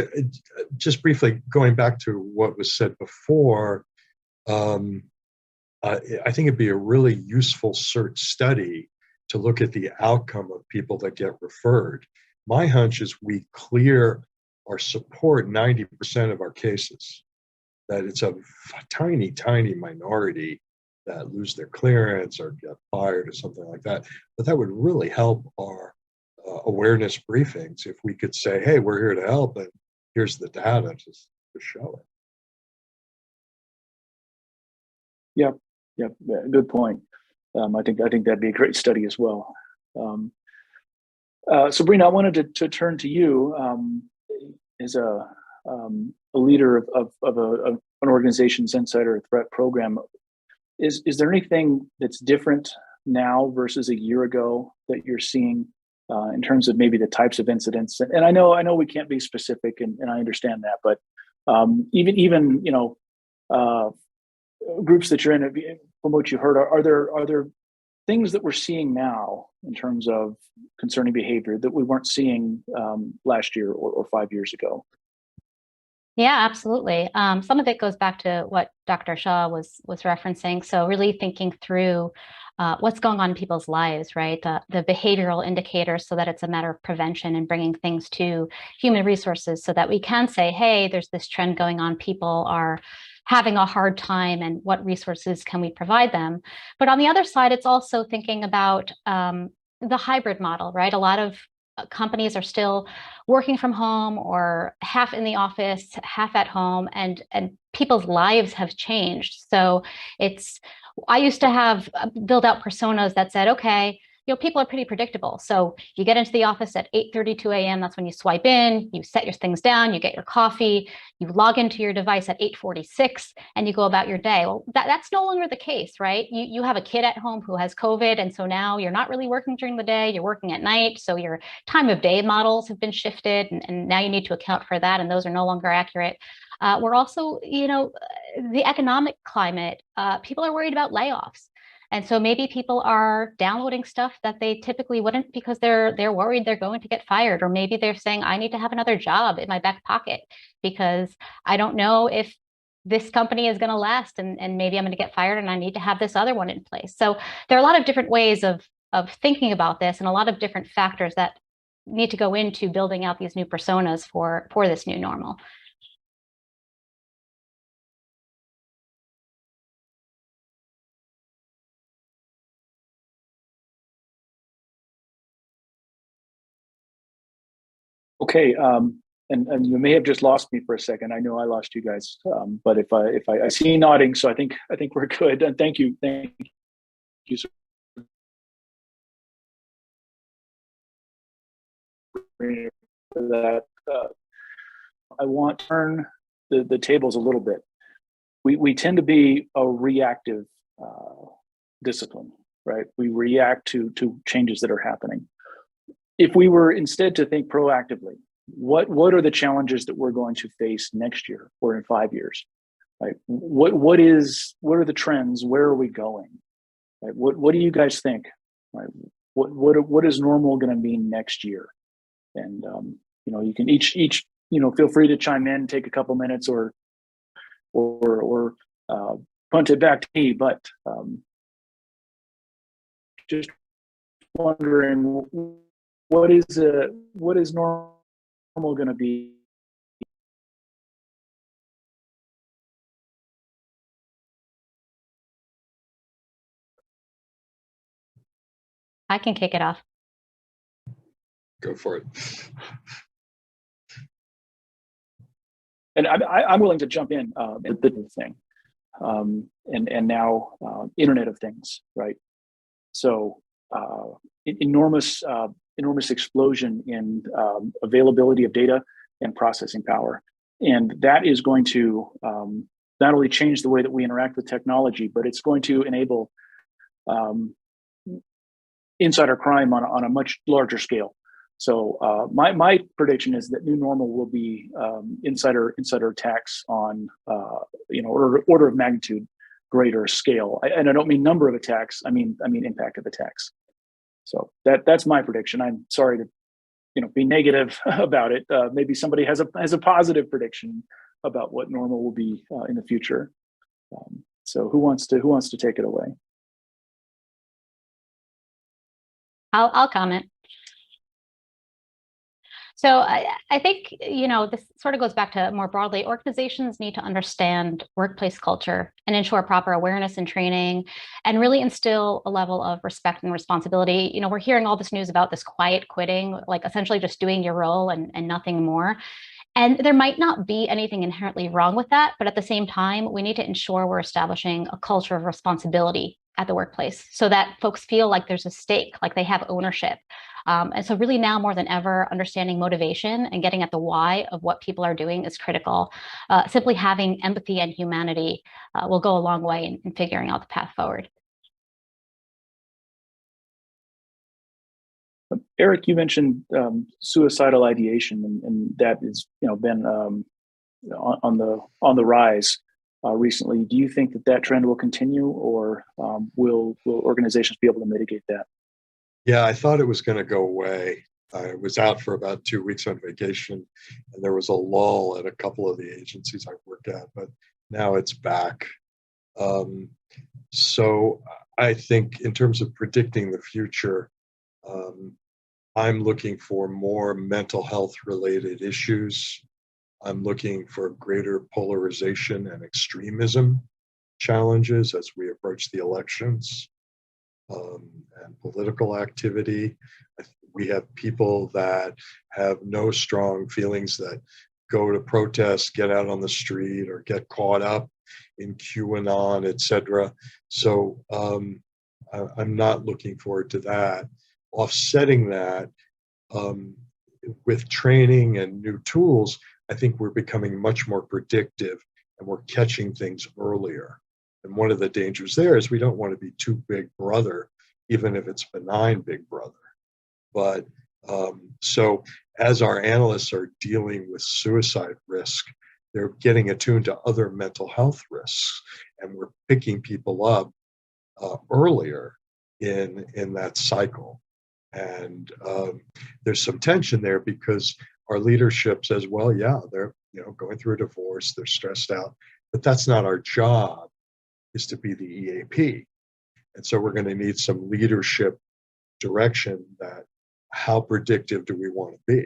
just briefly going back to what was said before. I think it'd be a really useful CERT study to look at the outcome of people that get referred. My hunch is we clear or support 90% of our cases, that it's a tiny, tiny minority that lose their clearance or get fired or something like that. But that would really help our awareness briefings if we could say, hey, we're here to help and here's the data to show it. Yeah, good point. I think that'd be a great study as well. Sabrina, I wanted to turn to you as a leader of an organization's insider threat program. Is there anything that's different now versus a year ago that you're seeing in terms of maybe the types of incidents? And I know we can't be specific, and I understand that, but even groups that you're in, from what you heard, are there things that we're seeing now in terms of concerning behavior that we weren't seeing last year or 5 years ago? Yeah, absolutely. Some of it goes back to what Dr. Shah was referencing. So really thinking through what's going on in people's lives, right? The behavioral indicators, so that it's a matter of prevention and bringing things to human resources so that we can say, hey, there's this trend going on. People are having a hard time, and what resources can we provide them? But on the other side, it's also thinking about the hybrid model, right? A lot of companies are still working from home or half in the office, half at home, and people's lives have changed. So I used to have build out personas that said, okay, people are pretty predictable. So you get into the office at 8:32 a.m. That's when you swipe in, you set your things down, you get your coffee, you log into your device at 8:46, and you go about your day. Well, that's no longer the case, right? You have a kid at home who has COVID, and so now you're not really working during the day, you're working at night. So your time of day models have been shifted, and now you need to account for that, and those are no longer accurate. We're also, the economic climate, people are worried about layoffs. And so maybe people are downloading stuff that they typically wouldn't because they're worried they're going to get fired. Or maybe they're saying, I need to have another job in my back pocket because I don't know if this company is going to last, and maybe I'm going to get fired and I need to have this other one in place. So there are a lot of different ways of thinking about this, and a lot of different factors that need to go into building out these new personas for this new normal. Okay, and you may have just lost me for a second. I know I lost you guys, but if I see you nodding, so I think we're good. And thank you for that. I want to turn the tables a little bit. We tend to be a reactive discipline, right? We react to changes that are happening. If we were instead to think proactively, what are the challenges that we're going to face next year or in 5 years? Right? What are the trends? Where are we going? Right? What do you guys think? Right? What is normal going to mean next year? And you can each feel free to chime in, take a couple minutes, or punt it back to me. But just wondering, what is normal going to be? I can kick it off. Go for it. And I'm willing to jump in at the thing, and now Internet of Things, right? So enormous explosion in availability of data and processing power, and that is going to not only change the way that we interact with technology, but it's going to enable insider crime on a much larger scale. So my prediction is that new normal will be insider attacks on order of magnitude greater scale. And I don't mean number of attacks. I mean impact of attacks. So that's my prediction. I'm sorry to be negative about it. Maybe somebody has a positive prediction about what normal will be in the future. So who wants to take it away? I'll comment. So I think, this sort of goes back to more broadly, organizations need to understand workplace culture and ensure proper awareness and training and really instill a level of respect and responsibility. We're hearing all this news about this quiet quitting, like essentially just doing your role and nothing more. And there might not be anything inherently wrong with that, but at the same time, we need to ensure we're establishing a culture of responsibility at the workplace so that folks feel like there's a stake, like they have ownership. And so really now more than ever, understanding motivation and getting at the why of what people are doing is critical. Simply having empathy and humanity will go a long way in figuring out the path forward. Eric, you mentioned suicidal ideation, and that has been on the rise recently. Do you think that trend will continue, or will organizations be able to mitigate that? Yeah, I thought it was going to go away. I was out for about 2 weeks on vacation, and there was a lull at a couple of the agencies I worked at, but now it's back. So I think in terms of predicting the future, I'm looking for more mental health related issues. I'm looking for greater polarization and extremism challenges as we approach the elections. And political activity. We have people that have no strong feelings that go to protest, get out on the street, or get caught up in QAnon, etc. So I'm not looking forward to that. Offsetting that with training and new tools, I think we're becoming much more predictive and we're catching things earlier. And one of the dangers there is we don't want to be too big brother, even if it's benign big brother. But so as our analysts are dealing with suicide risk, they're getting attuned to other mental health risks, and we're picking people up earlier in that cycle. And there's some tension there because our leadership says, well, yeah, they're going through a divorce, they're stressed out, but that's not our job, is to be the EAP. And so we're going to need some leadership direction that how predictive do we want to be,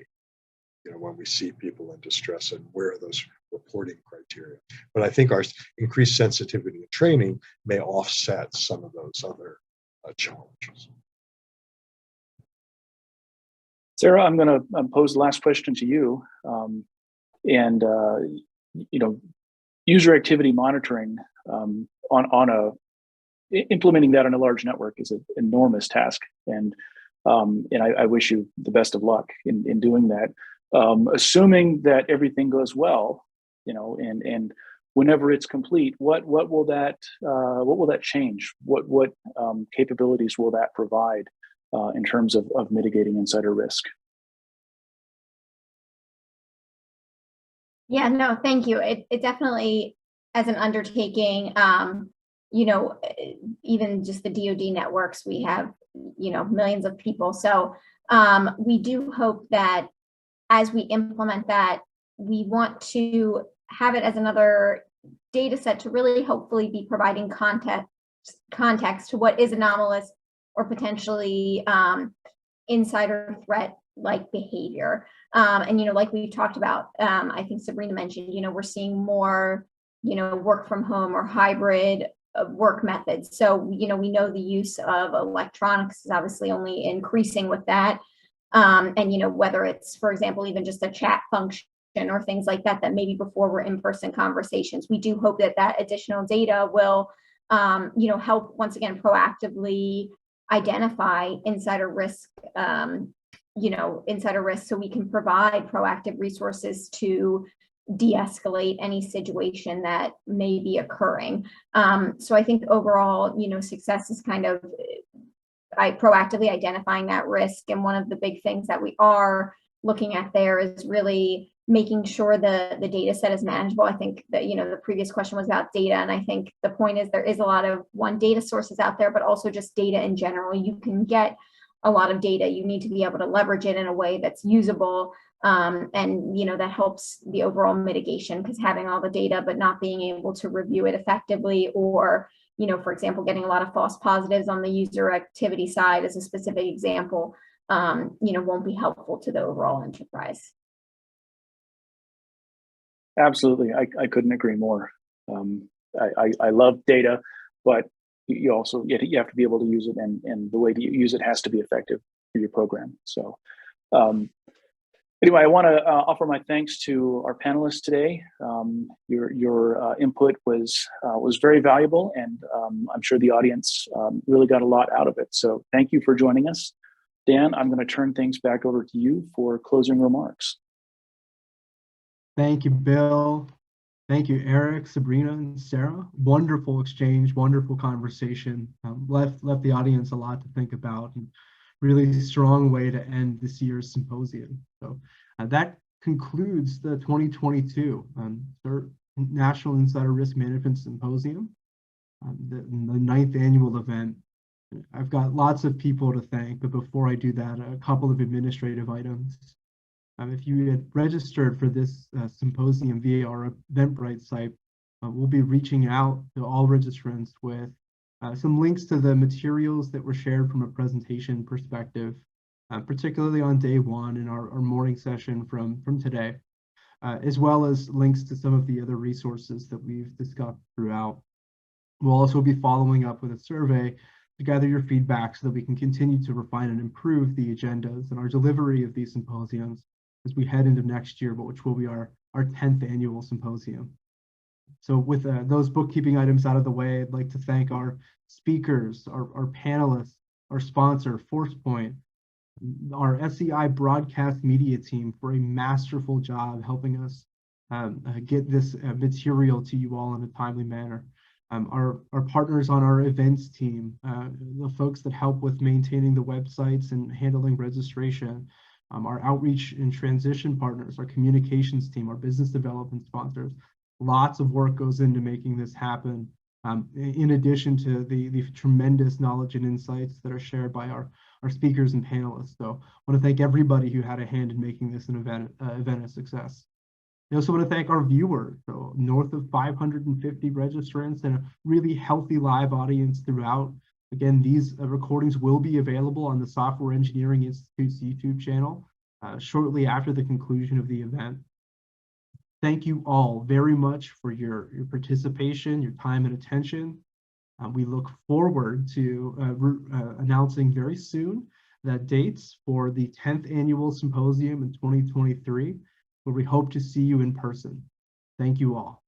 when we see people in distress, and where are those reporting criteria. But I think our increased sensitivity and training may offset some of those other challenges. Sarah, I'm going to pose the last question to you. User activity monitoring implementing that on a large network is an enormous task, and I wish you the best of luck in doing that. Assuming that everything goes well, and whenever it's complete, what will that change? What capabilities will that provide in terms of mitigating insider risk? Yeah, no, thank you. It definitely, as an undertaking, even just the DoD networks, we have, millions of people. So we do hope that as we implement that, we want to have it as another data set to really hopefully be providing context to what is anomalous or potentially insider threat like behavior. And like we talked about, I think Sabrina mentioned, we're seeing more, work from home or hybrid work methods. So, we know the use of electronics is obviously only increasing with that. And, whether it's, for example, even just a chat function or things like that, that maybe before were in-person conversations, we do hope that additional data will, help once again proactively identify insider risk, so we can provide proactive resources to de-escalate any situation that may be occurring. So I think overall, success is kind of proactively identifying that risk. And one of the big things that we are looking at there is really making sure the data set is manageable. I think that, the previous question was about data. And I think the point is there is a lot of data sources out there, but also just data in general. You can get a lot of data. You need to be able to leverage it in a way that's usable. And, that helps the overall mitigation, because having all the data, but not being able to review it effectively, or, for example, getting a lot of false positives on the user activity side as a specific example, won't be helpful to the overall enterprise. Absolutely. I couldn't agree more. I love data, but you have to be able to use it, and the way that you use it has to be effective for your program. So anyway, I want to offer my thanks to our panelists today. Your input was very valuable, and I'm sure the audience really got a lot out of it. So thank you for joining us. Dan, I'm going to turn things back over to you for closing remarks. Thank you, Bill. Thank you, Eric, Sabrina, and Sarah. Wonderful exchange, wonderful conversation. Left the audience a lot to think about, and really strong way to end this year's symposium. So that concludes the 2022 CERT National Insider Risk Management Symposium, the 9th annual event. I've got lots of people to thank, but before I do that, a couple of administrative items. If you had registered for this symposium via our Eventbrite site, we'll be reaching out to all registrants with some links to the materials that were shared from a presentation perspective, particularly on day one in our morning session from today, as well as links to some of the other resources that we've discussed throughout. We'll also be following up with a survey to gather your feedback so that we can continue to refine and improve the agendas and our delivery of these symposiums as we head into next year, but which will be our 10th annual symposium. So with those bookkeeping items out of the way, I'd like to thank our speakers, our panelists, our sponsor, ForcePoint, our SEI broadcast media team for a masterful job helping us get this material to you all in a timely manner. Our partners on our events team, the folks that help with maintaining the websites and handling registration, our outreach and transition partners, our communications team, our business development sponsors. Lots of work goes into making this happen, in addition to the tremendous knowledge and insights that are shared by our speakers and panelists. So I want to thank everybody who had a hand in making this an event a success. I also want to thank our viewers, so north of 550 registrants and a really healthy live audience throughout. Again, these recordings will be available on the Software Engineering Institute's YouTube channel shortly after the conclusion of the event. Thank you all very much for your participation, your time and attention. We look forward to announcing very soon the dates for the 10th annual symposium in 2023, where we hope to see you in person. Thank you all.